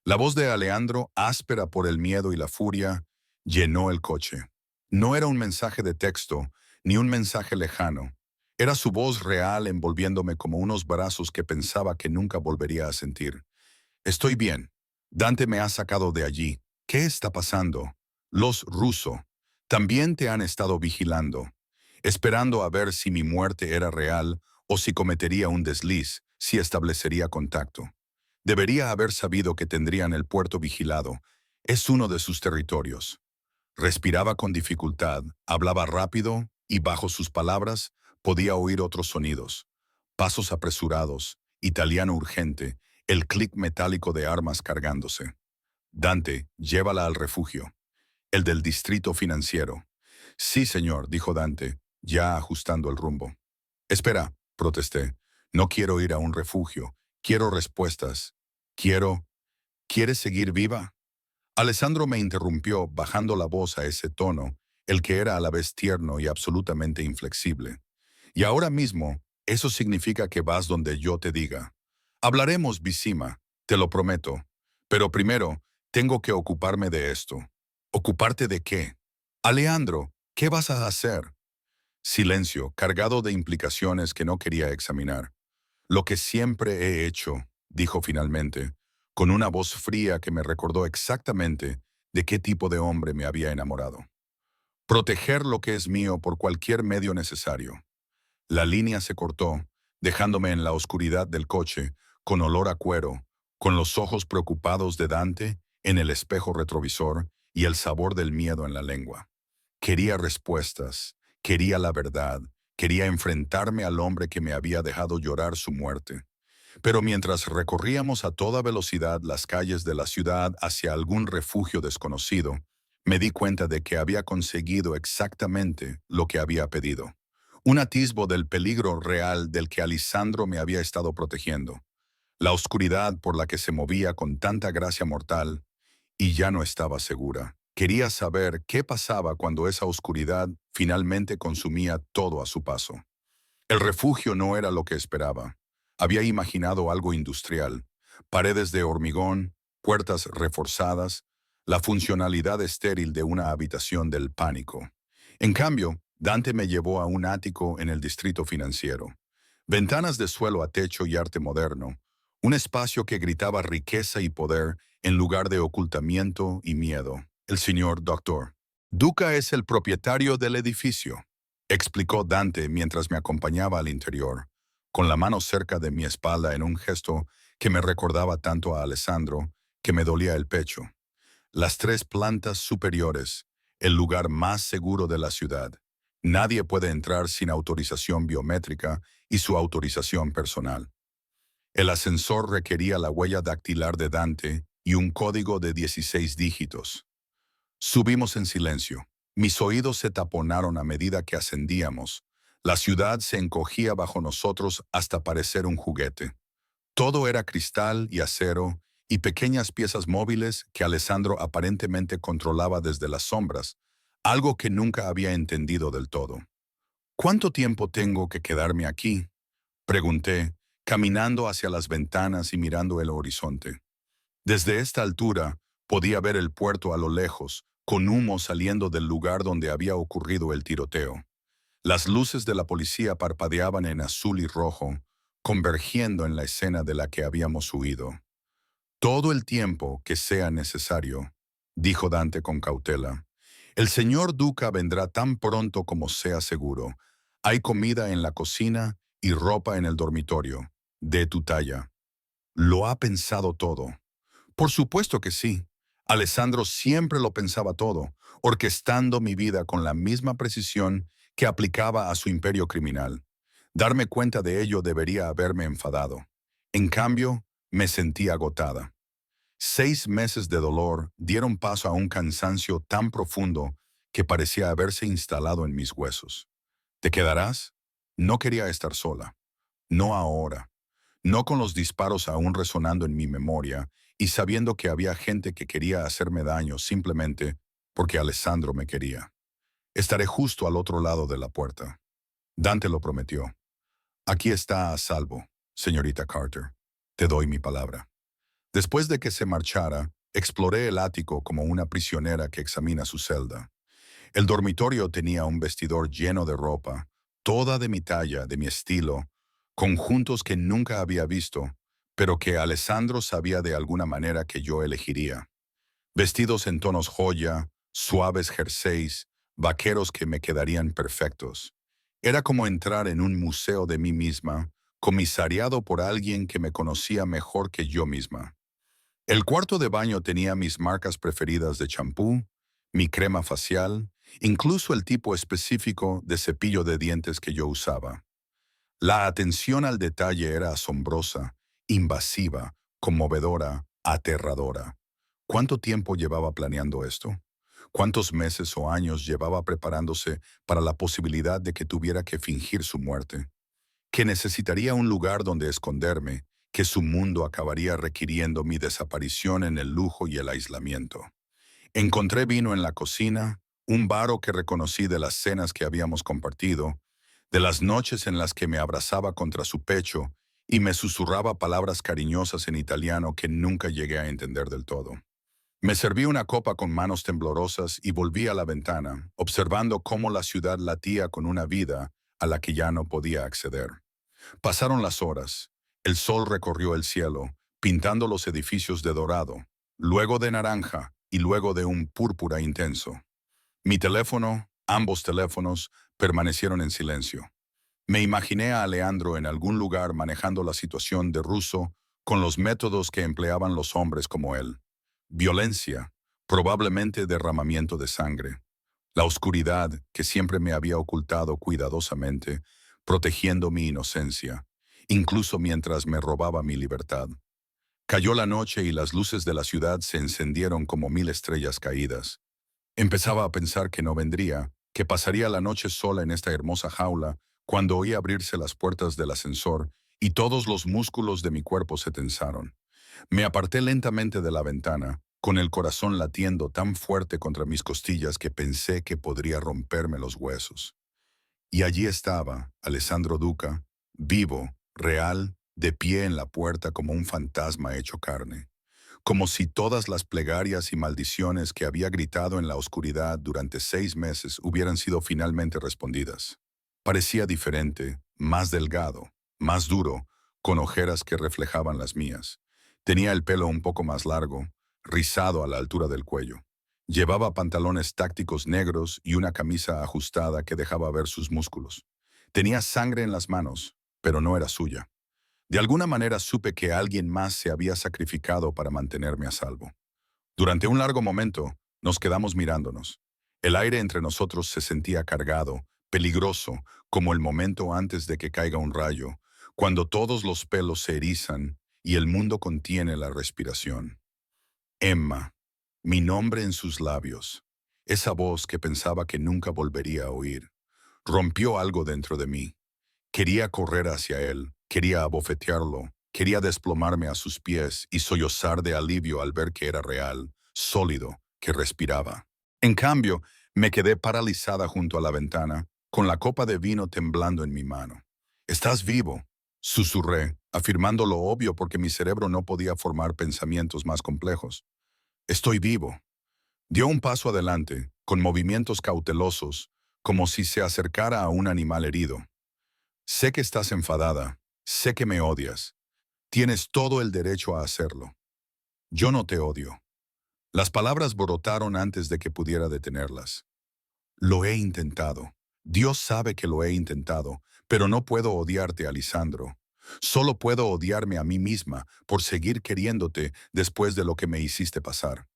La voz de Alejandro, áspera por el miedo y la furia, llenó el coche. No era un mensaje de texto, ni un mensaje lejano. Era su voz real envolviéndome como unos brazos que pensaba que nunca volvería a sentir. Estoy bien. Dante me ha sacado de allí. ¿Qué está pasando? Los rusos también te han estado vigilando, esperando a ver si mi muerte era real o si cometería un desliz, si establecería contacto. Debería haber sabido que tendrían el puerto vigilado. Es uno de sus territorios. Respiraba con dificultad, hablaba rápido y bajo sus palabras podía oír otros sonidos. Pasos apresurados, italiano urgente, el clic metálico de armas cargándose. Dante, llévala al refugio. El del distrito financiero. Sí, señor, dijo Dante, ya ajustando el rumbo. Espera, protesté. No quiero ir a un refugio. Quiero respuestas. Quiero... ¿Quieres seguir viva? Alessandro me interrumpió, bajando la voz a ese tono, el que era a la vez tierno y absolutamente inflexible. Y ahora mismo, eso significa que vas donde yo te diga. Hablaremos, Visima, te lo prometo. Pero primero, tengo que ocuparme de esto. ¿Ocuparte de qué? Alejandro, ¿qué vas a hacer? Silencio, cargado de implicaciones que no quería examinar. Lo que siempre he hecho, dijo finalmente, con una voz fría que me recordó exactamente de qué tipo de hombre me había enamorado. Proteger lo que es mío por cualquier medio necesario. La línea se cortó, dejándome en la oscuridad del coche, con olor a cuero, con los ojos preocupados de Dante en el espejo retrovisor y el sabor del miedo en la lengua. Quería respuestas, quería la verdad, Quería enfrentarme al hombre que me había dejado llorar su muerte. Pero mientras recorríamos a toda velocidad las calles de la ciudad hacia algún refugio desconocido, me di cuenta de que había conseguido exactamente lo que había pedido. Un atisbo del peligro real del que Alessandro me había estado protegiendo. La oscuridad por la que se movía con tanta gracia mortal, y ya no estaba segura. Quería saber qué pasaba cuando esa oscuridad finalmente consumía todo a su paso. El refugio no era lo que esperaba. Había imaginado algo industrial, paredes de hormigón, puertas reforzadas, la funcionalidad estéril de una habitación del pánico. En cambio, Dante me llevó a un ático en el distrito financiero. Ventanas de suelo a techo y arte moderno, un espacio que gritaba riqueza y poder en lugar de ocultamiento y miedo. El señor doctor. Duca es el propietario del edificio, explicó Dante mientras me acompañaba al interior, con la mano cerca de mi espalda en un gesto que me recordaba tanto a Alessandro que me dolía el pecho. Las 3 plantas superiores, el lugar más seguro de la ciudad. Nadie puede entrar sin autorización biométrica y su autorización personal. El ascensor requería la huella dactilar de Dante y un código de 16 dígitos. Subimos en silencio. Mis oídos se taponaron a medida que ascendíamos. La ciudad se encogía bajo nosotros hasta parecer un juguete. Todo era cristal y acero y pequeñas piezas móviles que Alessandro aparentemente controlaba desde las sombras, algo que nunca había entendido del todo. ¿Cuánto tiempo tengo que quedarme aquí?, pregunté, caminando hacia las ventanas y mirando el horizonte. Desde esta altura podía ver el puerto a lo lejos, con humo saliendo del lugar donde había ocurrido el tiroteo. Las luces de la policía parpadeaban en azul y rojo, convergiendo en la escena de la que habíamos huido. Todo el tiempo que sea necesario, dijo Dante con cautela. El señor Duca vendrá tan pronto como sea seguro. Hay comida en la cocina y ropa en el dormitorio, de tu talla. ¿Lo ha pensado todo? Por supuesto que sí. Alessandro siempre lo pensaba todo, orquestando mi vida con la misma precisión que aplicaba a su imperio criminal. Darme cuenta de ello debería haberme enfadado. En cambio, me sentí agotada. 6 meses de dolor dieron paso a un cansancio tan profundo que parecía haberse instalado en mis huesos. ¿Te quedarás? No quería estar sola. No ahora. No con los disparos aún resonando en mi memoria y sabiendo que había gente que quería hacerme daño simplemente porque Alessandro me quería. Estaré justo al otro lado de la puerta. Dante lo prometió. Aquí está a salvo, señorita Carter. Te doy mi palabra. Después de que se marchara, exploré el ático como una prisionera que examina su celda. El dormitorio tenía un vestidor lleno de ropa, toda de mi talla, de mi estilo, conjuntos que nunca había visto, pero que Alessandro sabía de alguna manera que yo elegiría. Vestidos en tonos joya, suaves jerseys, vaqueros que me quedarían perfectos. Era como entrar en un museo de mí misma, comisariado por alguien que me conocía mejor que yo misma. El cuarto de baño tenía mis marcas preferidas de champú, mi crema facial, incluso el tipo específico de cepillo de dientes que yo usaba. La atención al detalle era asombrosa, invasiva, conmovedora, aterradora. ¿Cuánto tiempo llevaba planeando esto? ¿Cuántos meses o años llevaba preparándose para la posibilidad de que tuviera que fingir su muerte? Que necesitaría un lugar donde esconderme, que su mundo acabaría requiriendo mi desaparición en el lujo y el aislamiento. Encontré vino en la cocina, un varo que reconocí de las cenas que habíamos compartido, de las noches en las que me abrazaba contra su pecho y me susurraba palabras cariñosas en italiano que nunca llegué a entender del todo. Me serví una copa con manos temblorosas y volví a la ventana, observando cómo la ciudad latía con una vida a la que ya no podía acceder. Pasaron las horas. El sol recorrió el cielo, pintando los edificios de dorado, luego de naranja y luego de un púrpura intenso. Mi teléfono, ambos teléfonos, permanecieron en silencio. Me imaginé a Leandro en algún lugar manejando la situación de ruso con los métodos que empleaban los hombres como él. Violencia, probablemente derramamiento de sangre. La oscuridad que siempre me había ocultado cuidadosamente, protegiendo mi inocencia, incluso mientras me robaba mi libertad. Cayó la noche y las luces de la ciudad se encendieron como 1000 estrellas caídas. Empezaba a pensar que no vendría, que pasaría la noche sola en esta hermosa jaula, cuando oí abrirse las puertas del ascensor y todos los músculos de mi cuerpo se tensaron. Me aparté lentamente de la ventana, con el corazón latiendo tan fuerte contra mis costillas que pensé que podría romperme los huesos. Y allí estaba, Alessandro Duca, vivo, real, de pie en la puerta como un fantasma hecho carne, como si todas las plegarias y maldiciones que había gritado en la oscuridad durante 6 meses hubieran sido finalmente respondidas. Parecía diferente, más delgado, más duro, con ojeras que reflejaban las mías. Tenía el pelo un poco más largo, rizado a la altura del cuello. Llevaba pantalones tácticos negros y una camisa ajustada que dejaba ver sus músculos. Tenía sangre en las manos, pero no era suya. De alguna manera supe que alguien más se había sacrificado para mantenerme a salvo. Durante un largo momento, nos quedamos mirándonos. El aire entre nosotros se sentía cargado, peligroso, como el momento antes de que caiga un rayo, cuando todos los pelos se erizan y el mundo contiene la respiración. Emma, mi nombre en sus labios, esa voz que pensaba que nunca volvería a oír, rompió algo dentro de mí. Quería correr hacia él, quería abofetearlo, quería desplomarme a sus pies y sollozar de alivio al ver que era real, sólido, que respiraba. En cambio, me quedé paralizada junto a la ventana, con la copa de vino temblando en mi mano. «Estás vivo», susurré, afirmando lo obvio porque mi cerebro no podía formar pensamientos más complejos. «Estoy vivo». Dio un paso adelante, con movimientos cautelosos, como si se acercara a un animal herido. «Sé que estás enfadada, sé que me odias. Tienes todo el derecho a hacerlo. Yo no te odio». Las palabras brotaron antes de que pudiera detenerlas. «Lo he intentado. Dios sabe que lo he intentado, pero no puedo odiarte, Alisandro. Solo puedo odiarme a mí misma por seguir queriéndote después de lo que me hiciste pasar».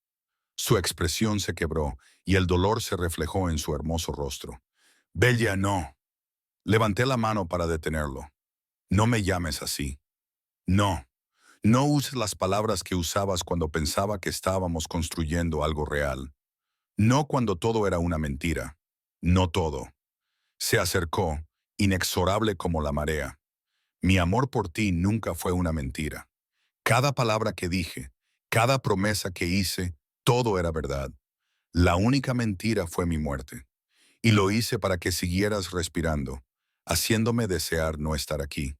Su expresión se quebró y el dolor se reflejó en su hermoso rostro. «Bella, no». Levanté la mano para detenerlo. «No me llames así. No, no uses las palabras que usabas cuando pensaba que estábamos construyendo algo real. No cuando todo era una mentira. No todo». Se acercó, inexorable como la marea. «Mi amor por ti nunca fue una mentira. Cada palabra que dije, cada promesa que hice, todo era verdad. La única mentira fue mi muerte. Y lo hice para que siguieras respirando, haciéndome desear no estar aquí».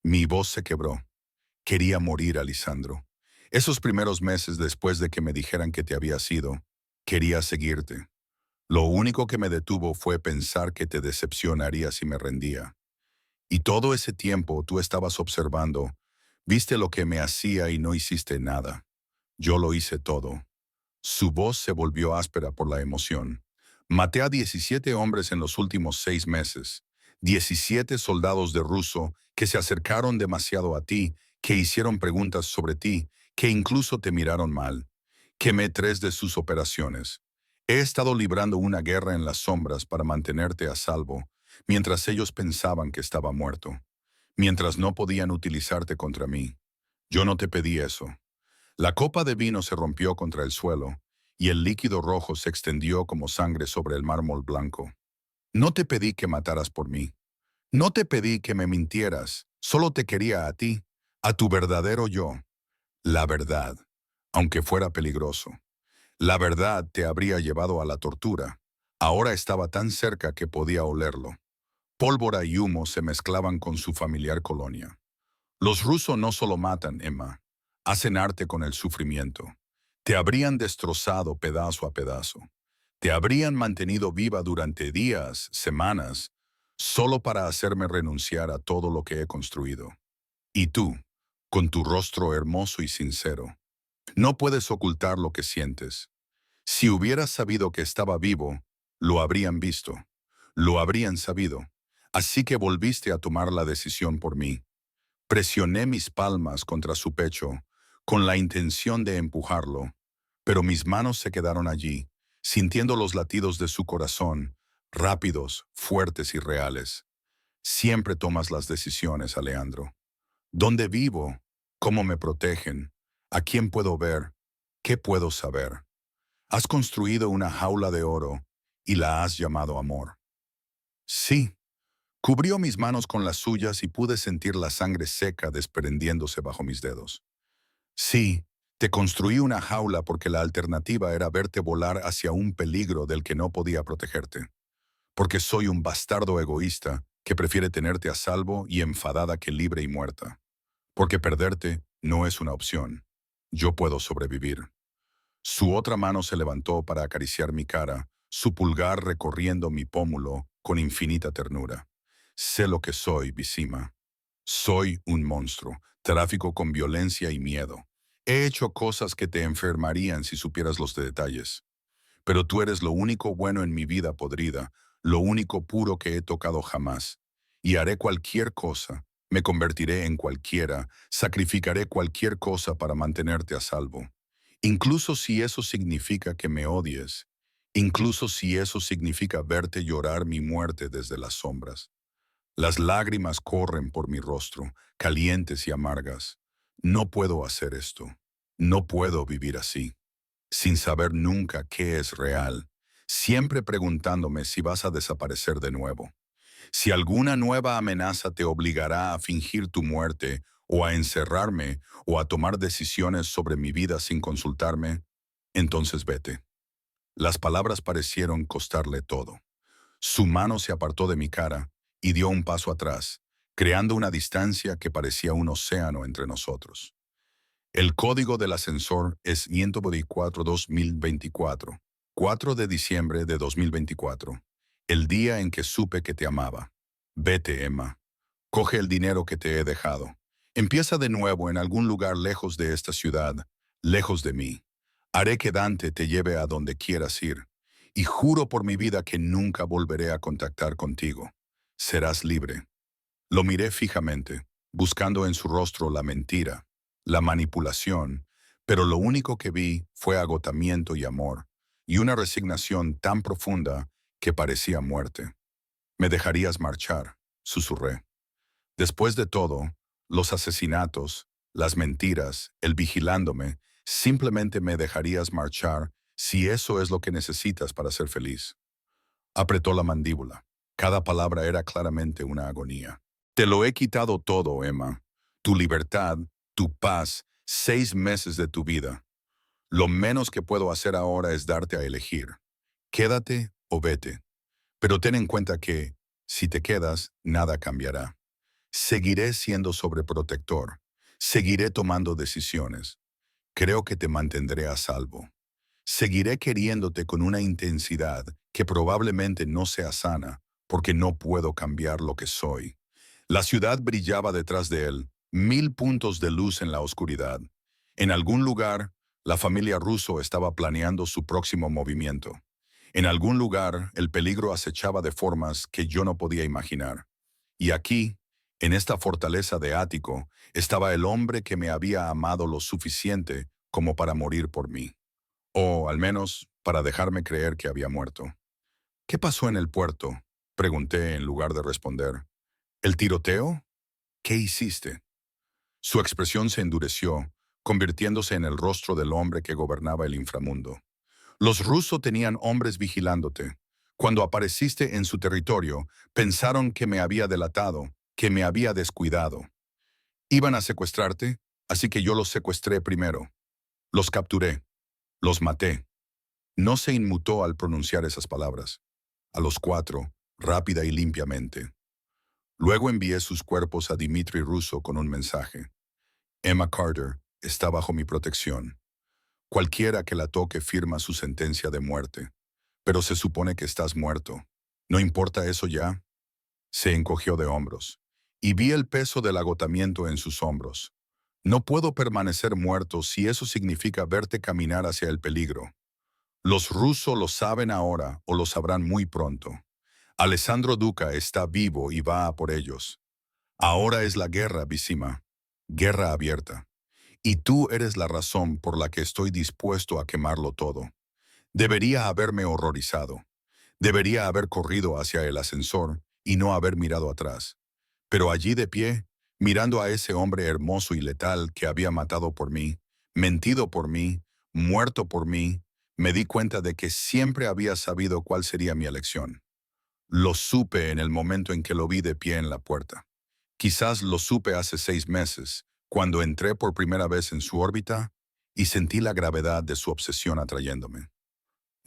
Mi voz se quebró. Quería morir, Alisandro. Esos primeros meses después de que me dijeran que te había ido, quería seguirte. Lo único que me detuvo fue pensar que te decepcionaría si me rendía. Y todo ese tiempo tú estabas observando, viste lo que me hacía y no hiciste nada. Yo lo hice todo. Su voz se volvió áspera por la emoción. «Maté a 17 hombres en los últimos 6 meses. 17 soldados de ruso que se acercaron demasiado a ti, que hicieron preguntas sobre ti, que incluso te miraron mal. Quemé 3 de sus operaciones. He estado librando una guerra en las sombras para mantenerte a salvo, mientras ellos pensaban que estaba muerto, mientras no podían utilizarte contra mí. Yo no te pedí eso». La copa de vino se rompió contra el suelo, y el líquido rojo se extendió como sangre sobre el mármol blanco. «No te pedí que mataras por mí. No te pedí que me mintieras. Solo te quería a ti, a tu verdadero yo. La verdad, aunque fuera peligroso. La verdad te habría llevado a la tortura. Ahora estaba tan cerca que podía olerlo. Pólvora y humo se mezclaban con su familiar colonia. Los rusos no solo matan, Emma, hacen arte con el sufrimiento. Te habrían destrozado pedazo a pedazo. Te habrían mantenido viva durante días, semanas, solo para hacerme renunciar a todo lo que he construido. Y tú, con tu rostro hermoso y sincero, no puedes ocultar lo que sientes. Si hubieras sabido que estaba vivo, lo habrían visto, lo habrían sabido. Así que volviste a tomar la decisión por mí. Presioné mis palmas contra su pecho, con la intención de empujarlo, pero mis manos se quedaron allí, sintiendo los latidos de su corazón, rápidos, fuertes y reales. Siempre tomas las decisiones, Alejandro. ¿Dónde vivo? ¿Cómo me protegen? ¿A quién puedo ver? ¿Qué puedo saber? Has construido una jaula de oro y la has llamado amor. Sí, cubrió mis manos con las suyas y pude sentir la sangre seca desprendiéndose bajo mis dedos. Sí, te construí una jaula porque la alternativa era verte volar hacia un peligro del que no podía protegerte. Porque soy un bastardo egoísta que prefiere tenerte a salvo y enfadada que libre y muerta. Porque perderte no es una opción. Yo puedo sobrevivir. Su otra mano se levantó para acariciar mi cara, su pulgar recorriendo mi pómulo con infinita ternura. Sé lo que soy, Visima. Soy un monstruo, tráfico con violencia y miedo. He hecho cosas que te enfermarían si supieras los detalles. Pero tú eres lo único bueno en mi vida podrida, lo único puro que he tocado jamás. Y haré cualquier cosa, me convertiré en cualquiera, sacrificaré cualquier cosa para mantenerte a salvo. Incluso si eso significa que me odies, incluso si eso significa verte llorar mi muerte desde las sombras. Las lágrimas corren por mi rostro, calientes y amargas. No puedo hacer esto. No puedo vivir así sin saber nunca qué es real, siempre preguntándome si vas a desaparecer de nuevo, si alguna nueva amenaza te obligará a fingir tu muerte o a encerrarme o a tomar decisiones sobre mi vida sin consultarme, entonces vete. Las palabras parecieron costarle todo. Su mano se apartó de mi cara y dio un paso atrás, creando una distancia que parecía un océano entre nosotros. El código del ascensor es 124-2024, 4 de diciembre de 2024, el día en que supe que te amaba. Vete, Emma. Coge el dinero que te he dejado. Empieza de nuevo en algún lugar lejos de esta ciudad, lejos de mí. Haré que Dante te lleve a donde quieras ir, y juro por mi vida que nunca volveré a contactar contigo. Serás libre. Lo miré fijamente, buscando en su rostro la mentira, la manipulación, pero lo único que vi fue agotamiento y amor, y una resignación tan profunda que parecía muerte. «Me dejarías marchar», susurré. Después de todo, los asesinatos, las mentiras, el vigilándome, simplemente me dejarías marchar si eso es lo que necesitas para ser feliz. Apretó la mandíbula. Cada palabra era claramente una agonía. Te lo he quitado todo, Emma. Tu libertad, tu paz, 6 meses de tu vida. Lo menos que puedo hacer ahora es darte a elegir. Quédate o vete. Pero ten en cuenta que, si te quedas, nada cambiará. Seguiré siendo sobreprotector. Seguiré tomando decisiones. Creo que te mantendré a salvo. Seguiré queriéndote con una intensidad que probablemente no sea sana, porque no puedo cambiar lo que soy. La ciudad brillaba detrás de él, 1000 puntos de luz en la oscuridad. En algún lugar, la familia Russo estaba planeando su próximo movimiento. En algún lugar, el peligro acechaba de formas que yo no podía imaginar. Y aquí, en esta fortaleza de Ático, estaba el hombre que me había amado lo suficiente como para morir por mí. O, al menos, para dejarme creer que había muerto. «¿Qué pasó en el puerto?», pregunté en lugar de responder. «¿El tiroteo? ¿Qué hiciste?». Su expresión se endureció, convirtiéndose en el rostro del hombre que gobernaba el inframundo. «Los rusos tenían hombres vigilándote. Cuando apareciste en su territorio, pensaron que me había delatado, que me había descuidado. Iban a secuestrarte, así que yo los secuestré primero. Los capturé. Los maté». No se inmutó al pronunciar esas palabras. A los 4, rápida y limpiamente. Luego envié sus cuerpos a Dmitri Russo con un mensaje. «Emma Carter está bajo mi protección. Cualquiera que la toque firma su sentencia de muerte. Pero se supone que estás muerto. ¿No importa eso ya?». Se encogió de hombros. Y vi el peso del agotamiento en sus hombros. «No puedo permanecer muerto si eso significa verte caminar hacia el peligro. Los rusos lo saben ahora o lo sabrán muy pronto. Alessandro Duca está vivo y va a por ellos. Ahora es la guerra, Visima. Guerra abierta. Y tú eres la razón por la que estoy dispuesto a quemarlo todo. Debería haberme horrorizado. Debería haber corrido hacia el ascensor y no haber mirado atrás. Pero allí de pie, mirando a ese hombre hermoso y letal que había matado por mí, mentido por mí, muerto por mí, me di cuenta de que siempre había sabido cuál sería mi elección. Lo supe en el momento en que lo vi de pie en la puerta. Quizás lo supe hace 6 meses, cuando entré por primera vez en su órbita y sentí la gravedad de su obsesión atrayéndome.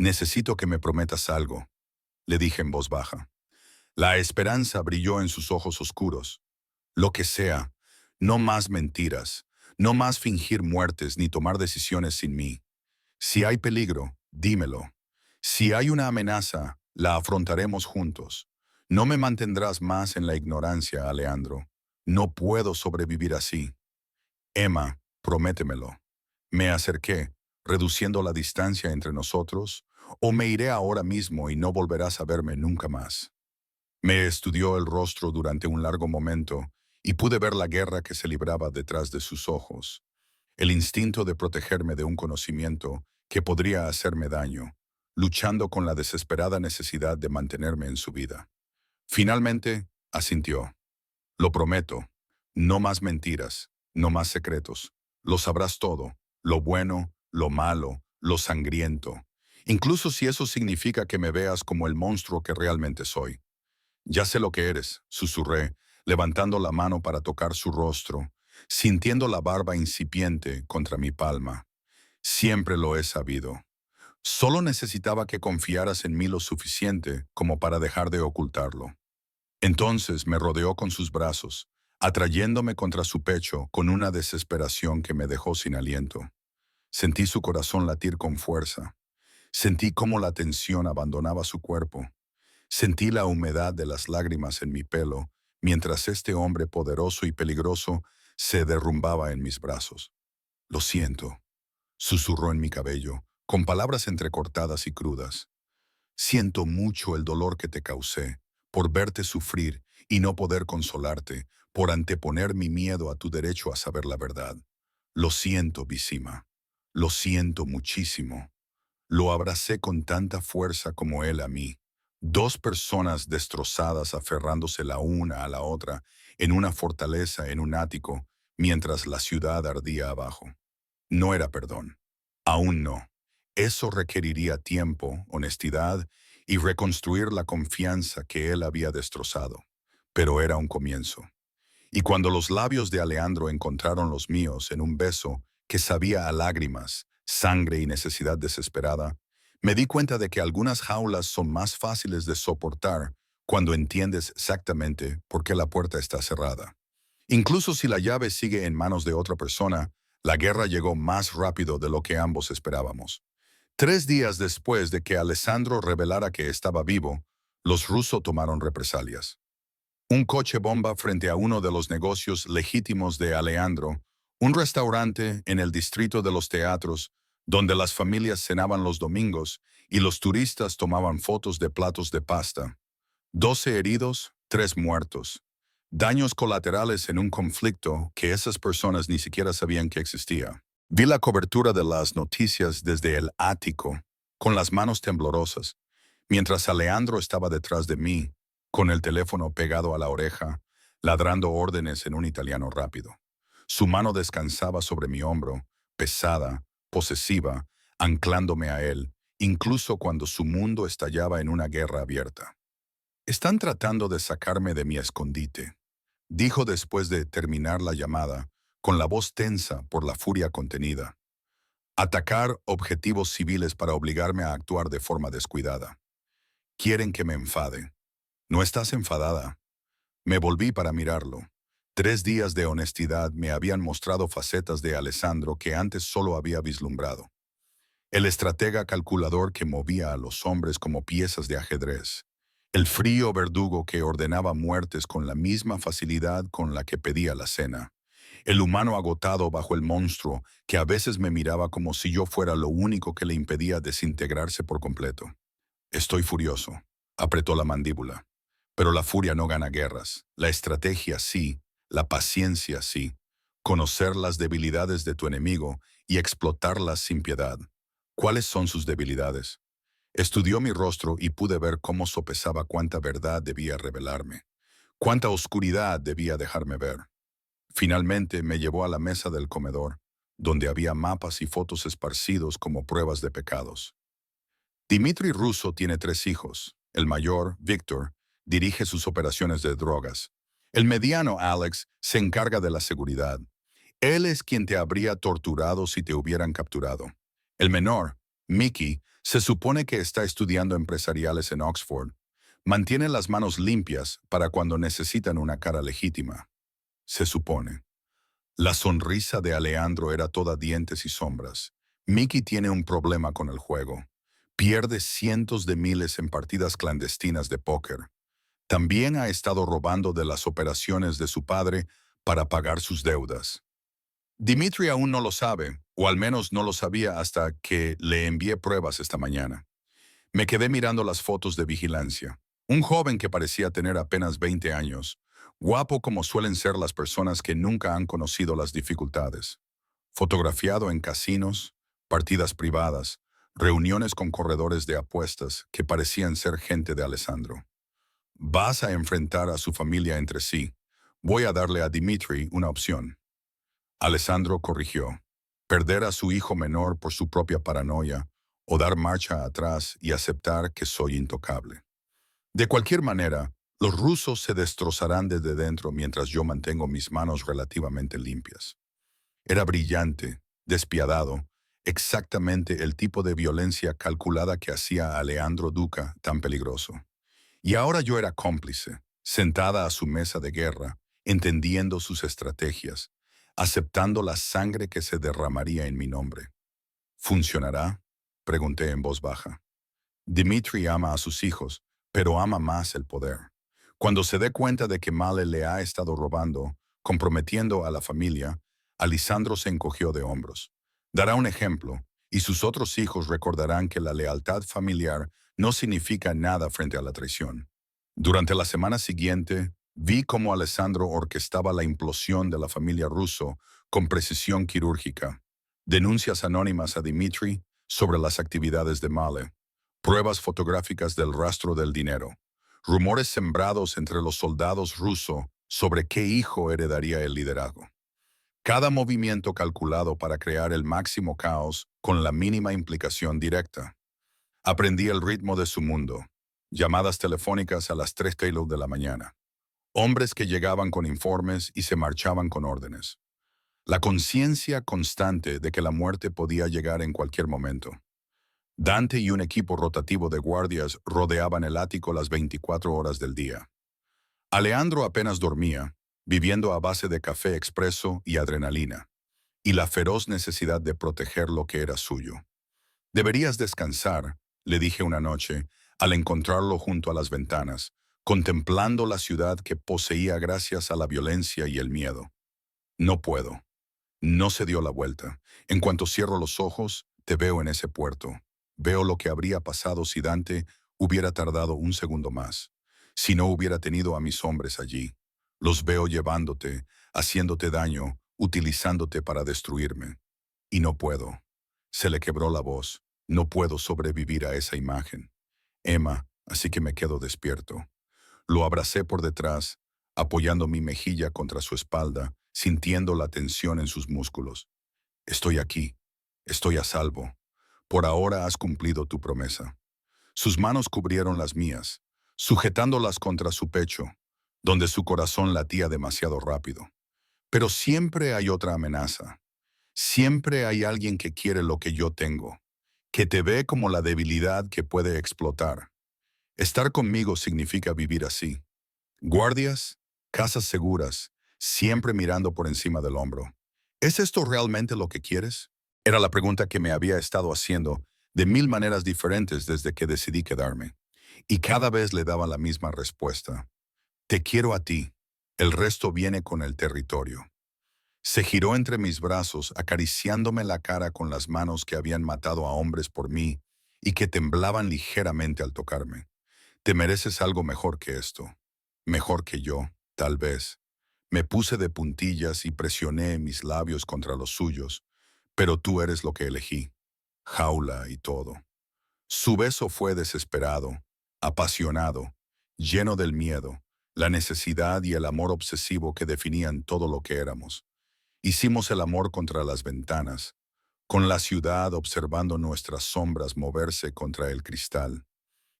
Necesito que me prometas algo, le dije en voz baja. La esperanza brilló en sus ojos oscuros. Lo que sea, no más mentiras, no más fingir muertes ni tomar decisiones sin mí. Si hay peligro, dímelo. Si hay una amenaza, la afrontaremos juntos. No me mantendrás más en la ignorancia, Alejandro. No puedo sobrevivir así. Emma, prométemelo. Me acerqué, reduciendo la distancia entre nosotros, o me iré ahora mismo y no volverás a verme nunca más. Me estudió el rostro durante un largo momento y pude ver la guerra que se libraba detrás de sus ojos, el instinto de protegerme de un conocimiento que podría hacerme daño, luchando con la desesperada necesidad de mantenerme en su vida. Finalmente, asintió. Lo prometo, no más mentiras, no más secretos. Lo sabrás todo, lo bueno, lo malo, lo sangriento, incluso si eso significa que me veas como el monstruo que realmente soy. Ya sé lo que eres, susurré, levantando la mano para tocar su rostro, sintiendo la barba incipiente contra mi palma. Siempre lo he sabido. Solo necesitaba que confiaras en mí lo suficiente como para dejar de ocultarlo. Entonces me rodeó con sus brazos, atrayéndome contra su pecho con una desesperación que me dejó sin aliento. Sentí su corazón latir con fuerza. Sentí cómo la tensión abandonaba su cuerpo. Sentí la humedad de las lágrimas en mi pelo, mientras este hombre poderoso y peligroso se derrumbaba en mis brazos. Lo siento, susurró en mi cabello, con palabras entrecortadas y crudas. Siento mucho el dolor que te causé, por verte sufrir y no poder consolarte, por anteponer mi miedo a tu derecho a saber la verdad. Lo siento, Visima. Lo siento muchísimo. Lo abracé con tanta fuerza como él a mí. Dos personas destrozadas aferrándose la una a la otra en una fortaleza en un ático, mientras la ciudad ardía abajo. No era perdón. Aún no. Eso requeriría tiempo, honestidad y reconstruir la confianza que él había destrozado. Pero era un comienzo. Y cuando los labios de Alejandro encontraron los míos en un beso que sabía a lágrimas, sangre y necesidad desesperada, me di cuenta de que algunas jaulas son más fáciles de soportar cuando entiendes exactamente por qué la puerta está cerrada. Incluso si la llave sigue en manos de otra persona, la guerra llegó más rápido de lo que ambos esperábamos. 3 días después de que Alessandro revelara que estaba vivo, los rusos tomaron represalias. Un coche bomba frente a uno de los negocios legítimos de Alejandro, un restaurante en el distrito de los teatros, donde las familias cenaban los domingos y los turistas tomaban fotos de platos de pasta. 12 heridos, 3 muertos. Daños colaterales en un conflicto que esas personas ni siquiera sabían que existía. Vi la cobertura de las noticias desde el ático, con las manos temblorosas, mientras Alejandro estaba detrás de mí, con el teléfono pegado a la oreja, ladrando órdenes en un italiano rápido. Su mano descansaba sobre mi hombro, pesada, posesiva, anclándome a él, incluso cuando su mundo estallaba en una guerra abierta. Están tratando de sacarme de mi escondite, dijo después de terminar la llamada, con la voz tensa por la furia contenida. Atacar objetivos civiles para obligarme a actuar de forma descuidada. Quieren que me enfade. ¿No estás enfadada? Me volví para mirarlo. 3 días de honestidad me habían mostrado facetas de Alessandro que antes solo había vislumbrado. El estratega calculador que movía a los hombres como piezas de ajedrez. El frío verdugo que ordenaba muertes con la misma facilidad con la que pedía la cena. El humano agotado bajo el monstruo que a veces me miraba como si yo fuera lo único que le impedía desintegrarse por completo. Estoy furioso. Apretó la mandíbula. Pero la furia no gana guerras. La estrategia sí, la paciencia sí. Conocer las debilidades de tu enemigo y explotarlas sin piedad. ¿Cuáles son sus debilidades? Estudió mi rostro y pude ver cómo sopesaba cuánta verdad debía revelarme, cuánta oscuridad debía dejarme ver. Finalmente me llevó a la mesa del comedor, donde había mapas y fotos esparcidos como pruebas de pecados. Dmitry Russo tiene 3 hijos. El mayor, Víctor, dirige sus operaciones de drogas. El mediano, Alex, se encarga de la seguridad. Él es quien te habría torturado si te hubieran capturado. El menor, Mickey, se supone que está estudiando empresariales en Oxford. Mantiene las manos limpias para cuando necesitan una cara legítima. Se supone. La sonrisa de Alejandro era toda dientes y sombras. Mickey tiene un problema con el juego. Pierde cientos de miles en partidas clandestinas de póker. También ha estado robando de las operaciones de su padre para pagar sus deudas. Dimitri aún no lo sabe, o al menos no lo sabía hasta que le envié pruebas esta mañana. Me quedé mirando las fotos de vigilancia. Un joven que parecía tener apenas 20 años, guapo como suelen ser las personas que nunca han conocido las dificultades. Fotografiado en casinos, partidas privadas, reuniones con corredores de apuestas que parecían ser gente de Alessandro. Vas a enfrentar a su familia entre sí. Voy a darle a Dimitri una opción. Alessandro corrigió. Perder a su hijo menor por su propia paranoia o dar marcha atrás y aceptar que soy intocable. De cualquier manera, los rusos se destrozarán desde dentro mientras yo mantengo mis manos relativamente limpias. Era brillante, despiadado, exactamente el tipo de violencia calculada que hacía a Leandro Duca tan peligroso. Y ahora yo era cómplice, sentada a su mesa de guerra, entendiendo sus estrategias, aceptando la sangre que se derramaría en mi nombre. ¿Funcionará? Pregunté en voz baja. Dmitri ama a sus hijos, pero ama más el poder. Cuando se dé cuenta de que Male le ha estado robando, comprometiendo a la familia, Alisandro se encogió de hombros. Dará un ejemplo, y sus otros hijos recordarán que la lealtad familiar no significa nada frente a la traición. Durante la semana siguiente, vi cómo Alessandro orquestaba la implosión de la familia Russo con precisión quirúrgica. Denuncias anónimas a Dmitri sobre las actividades de Male. Pruebas fotográficas del rastro del dinero. Rumores sembrados entre los soldados rusos sobre qué hijo heredaría el liderazgo. Cada movimiento calculado para crear el máximo caos con la mínima implicación directa. Aprendí el ritmo de su mundo. Llamadas telefónicas a las 3:00 de la mañana. Hombres que llegaban con informes y se marchaban con órdenes. La conciencia constante de que la muerte podía llegar en cualquier momento. Dante y un equipo rotativo de guardias rodeaban el ático las 24 horas del día. Alejandro apenas dormía, viviendo a base de café expreso y adrenalina, y la feroz necesidad de proteger lo que era suyo. Deberías descansar, le dije una noche, al encontrarlo junto a las ventanas, contemplando la ciudad que poseía gracias a la violencia y el miedo. No puedo. No se dio la vuelta. En cuanto cierro los ojos, te veo en ese puerto. Veo lo que habría pasado si Dante hubiera tardado un segundo más, si no hubiera tenido a mis hombres allí. Los veo llevándote, haciéndote daño, utilizándote para destruirme. Y no puedo. Se le quebró la voz. No puedo sobrevivir a esa imagen. Emma, así que me quedo despierto. Lo abracé por detrás, apoyando mi mejilla contra su espalda, sintiendo la tensión en sus músculos. Estoy aquí. Estoy a salvo. Por ahora has cumplido tu promesa. Sus manos cubrieron las mías, sujetándolas contra su pecho, donde su corazón latía demasiado rápido. Pero siempre hay otra amenaza. Siempre hay alguien que quiere lo que yo tengo, que te ve como la debilidad que puede explotar. Estar conmigo significa vivir así. Guardias, casas seguras, siempre mirando por encima del hombro. ¿Es esto realmente lo que quieres? Era la pregunta que me había estado haciendo de 1000 maneras diferentes desde que decidí quedarme. Y cada vez le daba la misma respuesta. Te quiero a ti. El resto viene con el territorio. Se giró entre mis brazos, acariciándome la cara con las manos que habían matado a hombres por mí y que temblaban ligeramente al tocarme. Te mereces algo mejor que esto. Mejor que yo, tal vez. Me puse de puntillas y presioné mis labios contra los suyos, pero tú eres lo que elegí. jaula y todo. Su beso fue desesperado, apasionado, lleno del miedo, la necesidad y el amor obsesivo que definían todo lo que éramos. Hicimos el amor contra las ventanas, con la ciudad observando nuestras sombras moverse contra el cristal.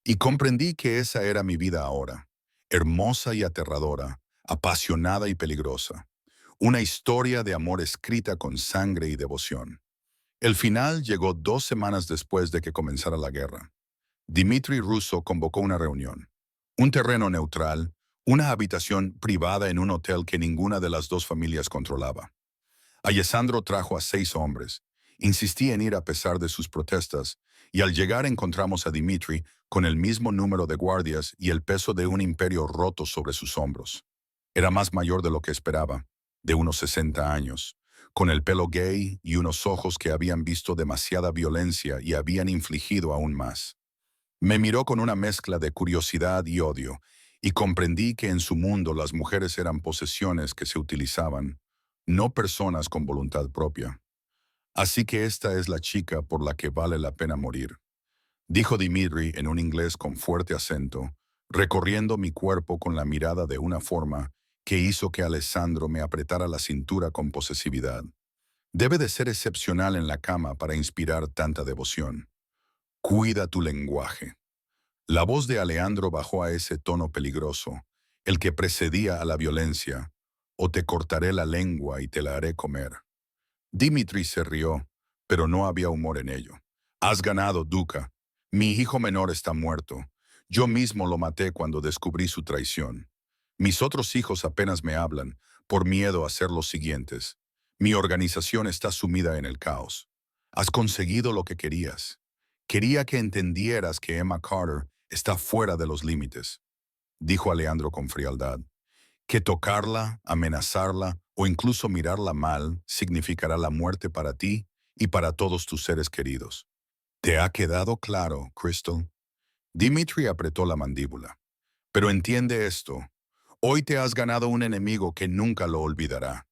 Y comprendí que esa era mi vida ahora, hermosa y aterradora, apasionada y peligrosa. Una historia de amor escrita con sangre y devoción. El final llegó 2 semanas después de que comenzara la guerra. Dmitry Russo convocó una reunión. Un terreno neutral, una habitación privada en un hotel que ninguna de las dos familias controlaba. Alessandro trajo a 6 hombres. Insistí en ir a pesar de sus protestas, y al llegar encontramos a Dmitry con el mismo número de guardias y el peso de un imperio roto sobre sus hombros. Era más mayor de lo que esperaba, de unos 60 años, con el pelo gay y unos ojos que habían visto demasiada violencia y habían infligido aún más. Me miró con una mezcla de curiosidad y odio, y comprendí que en su mundo las mujeres eran posesiones que se utilizaban, no personas con voluntad propia. Así que esta es la chica por la que vale la pena morir, dijo Dimitri en un inglés con fuerte acento, recorriendo mi cuerpo con la mirada de una forma que hizo que Alessandro me apretara la cintura con posesividad. Debe de ser excepcional en la cama para inspirar tanta devoción. Cuida tu lenguaje. La voz de Alejandro bajó a ese tono peligroso, el que precedía a la violencia, o te cortaré la lengua y te la haré comer. Dimitri se rió, pero no había humor en ello. Has ganado, Duca. Mi hijo menor está muerto. Yo mismo lo maté cuando descubrí su traición. Mis otros hijos apenas me hablan, por miedo a hacer los siguientes. Mi organización está sumida en el caos. Has conseguido lo que querías. Quería que entendieras que Emma Carter está fuera de los límites, dijo Alejandro con frialdad. Que tocarla, amenazarla o incluso mirarla mal significará la muerte para ti y para todos tus seres queridos. ¿Te ha quedado claro, Crystal? Dimitri apretó la mandíbula. Pero entiende esto. Hoy te has ganado un enemigo que nunca lo olvidará.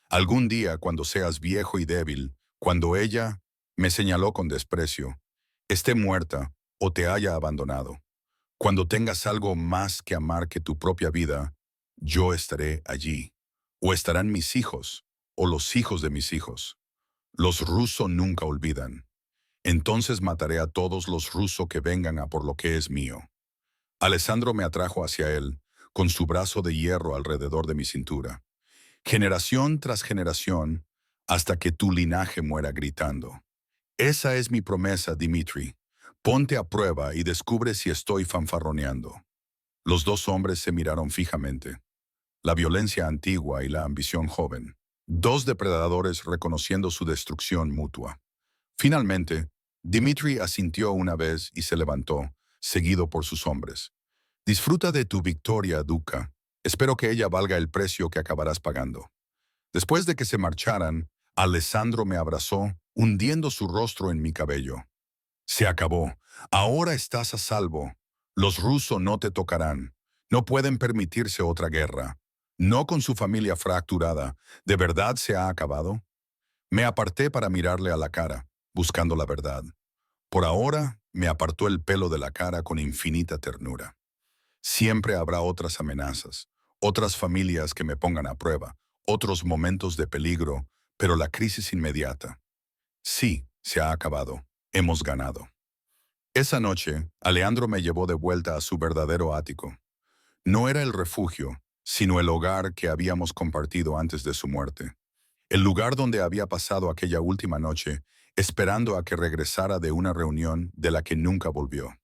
Algún día, cuando seas viejo y débil, cuando ella, me señaló con desprecio, esté muerta o te haya abandonado, cuando tengas algo más que amar que tu propia vida, yo estaré allí. O estarán mis hijos, o los hijos de mis hijos. Los rusos nunca olvidan. Entonces mataré a todos los rusos que vengan a por lo que es mío. Alessandro me atrajo hacia él, con su brazo de hierro alrededor de mi cintura. Generación tras generación, hasta que tu linaje muera gritando. Esa es mi promesa, Dimitri. Ponte a prueba y descubre si estoy fanfarroneando. Los dos hombres se miraron fijamente. La violencia antigua y la ambición joven. Dos depredadores reconociendo su destrucción mutua. Finalmente, Dimitri asintió una vez y se levantó, seguido por sus hombres. Disfruta de tu victoria, Duca. Espero que ella valga el precio que acabarás pagando. Después de que se marcharan, Alessandro me abrazó, hundiendo su rostro en mi cabello. Se acabó. Ahora estás a salvo. Los rusos no te tocarán. No pueden permitirse otra guerra. No con su familia fracturada. ¿De verdad se ha acabado? Me aparté para mirarle a la cara, buscando la verdad. Por ahora, me apartó el pelo de la cara con infinita ternura. Siempre habrá otras amenazas, otras familias que me pongan a prueba, otros momentos de peligro, pero la crisis inmediata. Sí, se ha acabado. Hemos ganado. Esa noche, Alejandro me llevó de vuelta a su verdadero ático. No era el refugio, sino el hogar que habíamos compartido antes de su muerte. El lugar donde había pasado aquella última noche, esperando a que regresara de una reunión de la que nunca volvió.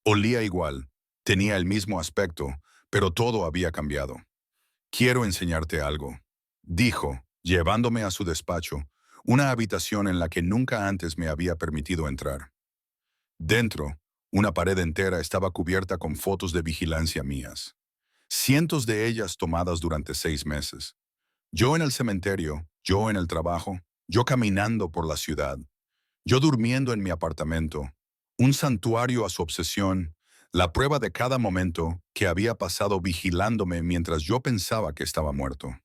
Olía igual, tenía el mismo aspecto, pero todo había cambiado. Quiero enseñarte algo, dijo, llevándome a su despacho, una habitación en la que nunca antes me había permitido entrar. Dentro, una pared entera estaba cubierta con fotos de vigilancia mías. Cientos de ellas tomadas durante 6 meses. Yo en el cementerio, yo en el trabajo, yo caminando por la ciudad, yo durmiendo en mi apartamento. Un santuario a su obsesión, la prueba de cada momento que había pasado vigilándome mientras yo pensaba que estaba muerto.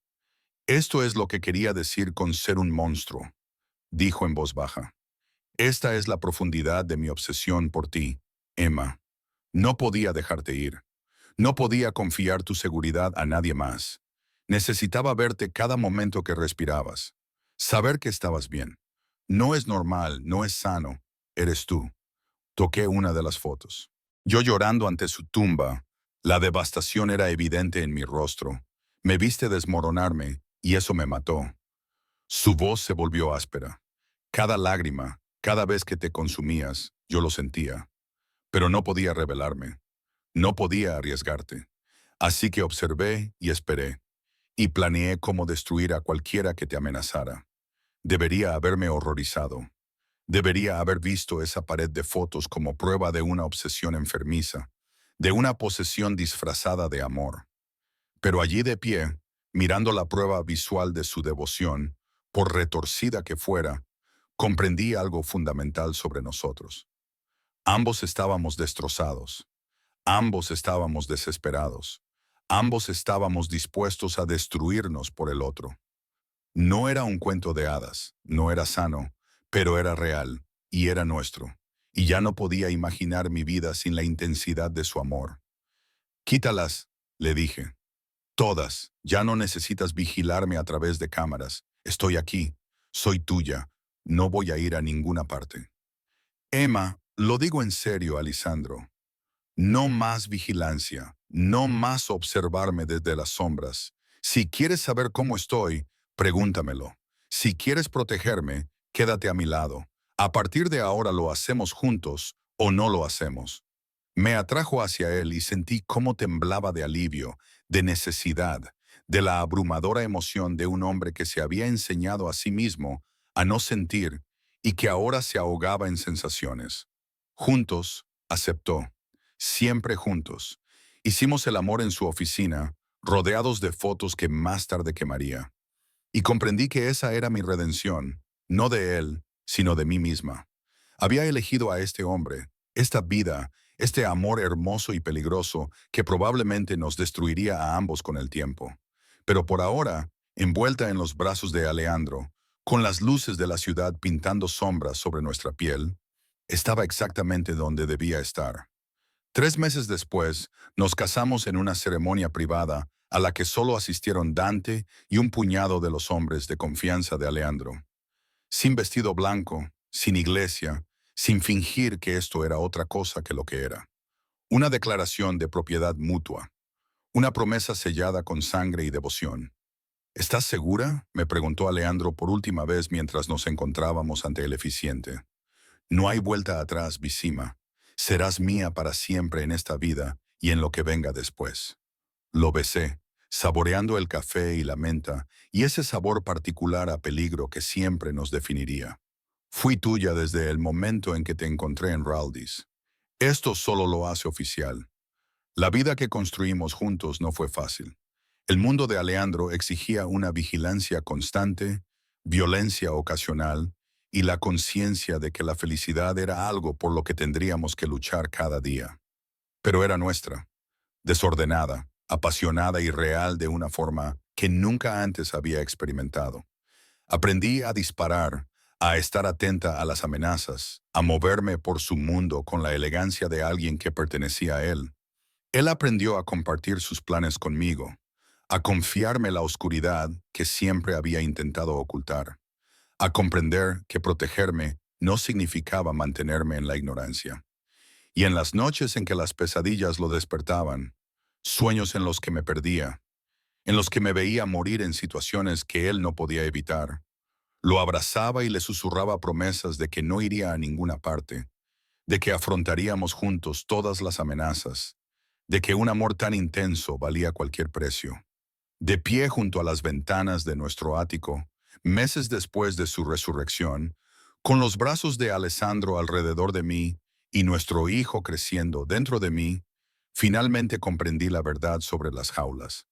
Esto es lo que quería decir con ser un monstruo, dijo en voz baja. Esta es la profundidad de mi obsesión por ti, Emma. No podía dejarte ir. No podía confiar tu seguridad a nadie más. Necesitaba verte cada momento que respirabas. Saber que estabas bien. No es normal, no es sano. Eres tú. Toqué una de las fotos. Yo llorando ante su tumba. La devastación era evidente en mi rostro. Me viste desmoronarme y eso me mató. Su voz se volvió áspera. Cada lágrima, cada vez que te consumías, yo lo sentía. Pero no podía revelarme. No podía arriesgarte. Así que observé y esperé. Y planeé cómo destruir a cualquiera que te amenazara. Debería haberme horrorizado. Debería haber visto esa pared de fotos como prueba de una obsesión enfermiza, de una posesión disfrazada de amor. Pero allí de pie, mirando la prueba visual de su devoción, por retorcida que fuera, comprendí algo fundamental sobre nosotros. Ambos estábamos destrozados. Ambos estábamos desesperados. Ambos estábamos dispuestos a destruirnos por el otro. No era un cuento de hadas, no era sano, pero era real, y era nuestro. Y ya no podía imaginar mi vida sin la intensidad de su amor. Quítalas, le dije. Todas, ya no necesitas vigilarme a través de cámaras. Estoy aquí, soy tuya, no voy a ir a ninguna parte. Emma, lo digo en serio, Alisandro. No más vigilancia, no más observarme desde las sombras. Si quieres saber cómo estoy, pregúntamelo. Si quieres protegerme, quédate a mi lado. A partir de ahora lo hacemos juntos o no lo hacemos. Me atrajo hacia él y sentí cómo temblaba de alivio, de necesidad, de la abrumadora emoción de un hombre que se había enseñado a sí mismo a no sentir y que ahora se ahogaba en sensaciones. Juntos, aceptó. Siempre juntos. Hicimos el amor en su oficina, rodeados de fotos que más tarde quemaría. Y comprendí que esa era mi redención, no de él, sino de mí misma. Había elegido a este hombre, esta vida, este amor hermoso y peligroso que probablemente nos destruiría a ambos con el tiempo. Pero por ahora, envuelta en los brazos de Alejandro, con las luces de la ciudad pintando sombras sobre nuestra piel, estaba exactamente donde debía estar. 3 meses después, nos casamos en una ceremonia privada a la que solo asistieron Dante y un puñado de los hombres de confianza de Alejandro. Sin vestido blanco, sin iglesia, sin fingir que esto era otra cosa que lo que era. Una declaración de propiedad mutua, una promesa sellada con sangre y devoción. ¿Estás segura?, me preguntó Alejandro por última vez mientras nos encontrábamos ante el eficiente. No hay vuelta atrás, Visima. Serás mía para siempre en esta vida y en lo que venga después. Lo besé, saboreando el café y la menta y ese sabor particular a peligro que siempre nos definiría. Fui tuya desde el momento en que te encontré en Raldis. Esto solo lo hace oficial. La vida que construimos juntos no fue fácil. El mundo de Alejandro exigía una vigilancia constante, violencia ocasional y la conciencia de que la felicidad era algo por lo que tendríamos que luchar cada día. Pero era nuestra, desordenada, apasionada y real de una forma que nunca antes había experimentado. Aprendí a disparar, a estar atenta a las amenazas, a moverme por su mundo con la elegancia de alguien que pertenecía a él. Él aprendió a compartir sus planes conmigo, a confiarme la oscuridad que siempre había intentado ocultar, a comprender que protegerme no significaba mantenerme en la ignorancia. Y en las noches en que las pesadillas lo despertaban, sueños en los que me perdía, en los que me veía morir en situaciones que él no podía evitar, lo abrazaba y le susurraba promesas de que no iría a ninguna parte, de que afrontaríamos juntos todas las amenazas, de que un amor tan intenso valía cualquier precio. De pie junto a las ventanas de nuestro ático, meses después de su resurrección, con los brazos de Alessandro alrededor de mí y nuestro hijo creciendo dentro de mí, finalmente comprendí la verdad sobre las jaulas.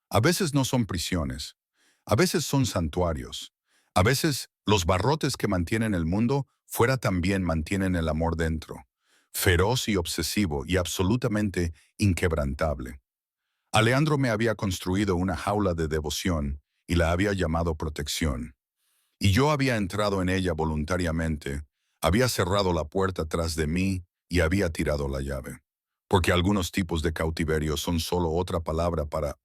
A veces no son prisiones, a veces son santuarios, a veces los barrotes que mantienen el mundo fuera también mantienen el amor dentro, feroz y obsesivo y absolutamente inquebrantable. Alejandro me había construido una jaula de devoción y la había llamado protección. Y yo había entrado en ella voluntariamente, Había cerrado la puerta tras de mí y había tirado la llave. Porque algunos tipos de cautiverio son solo otra palabra para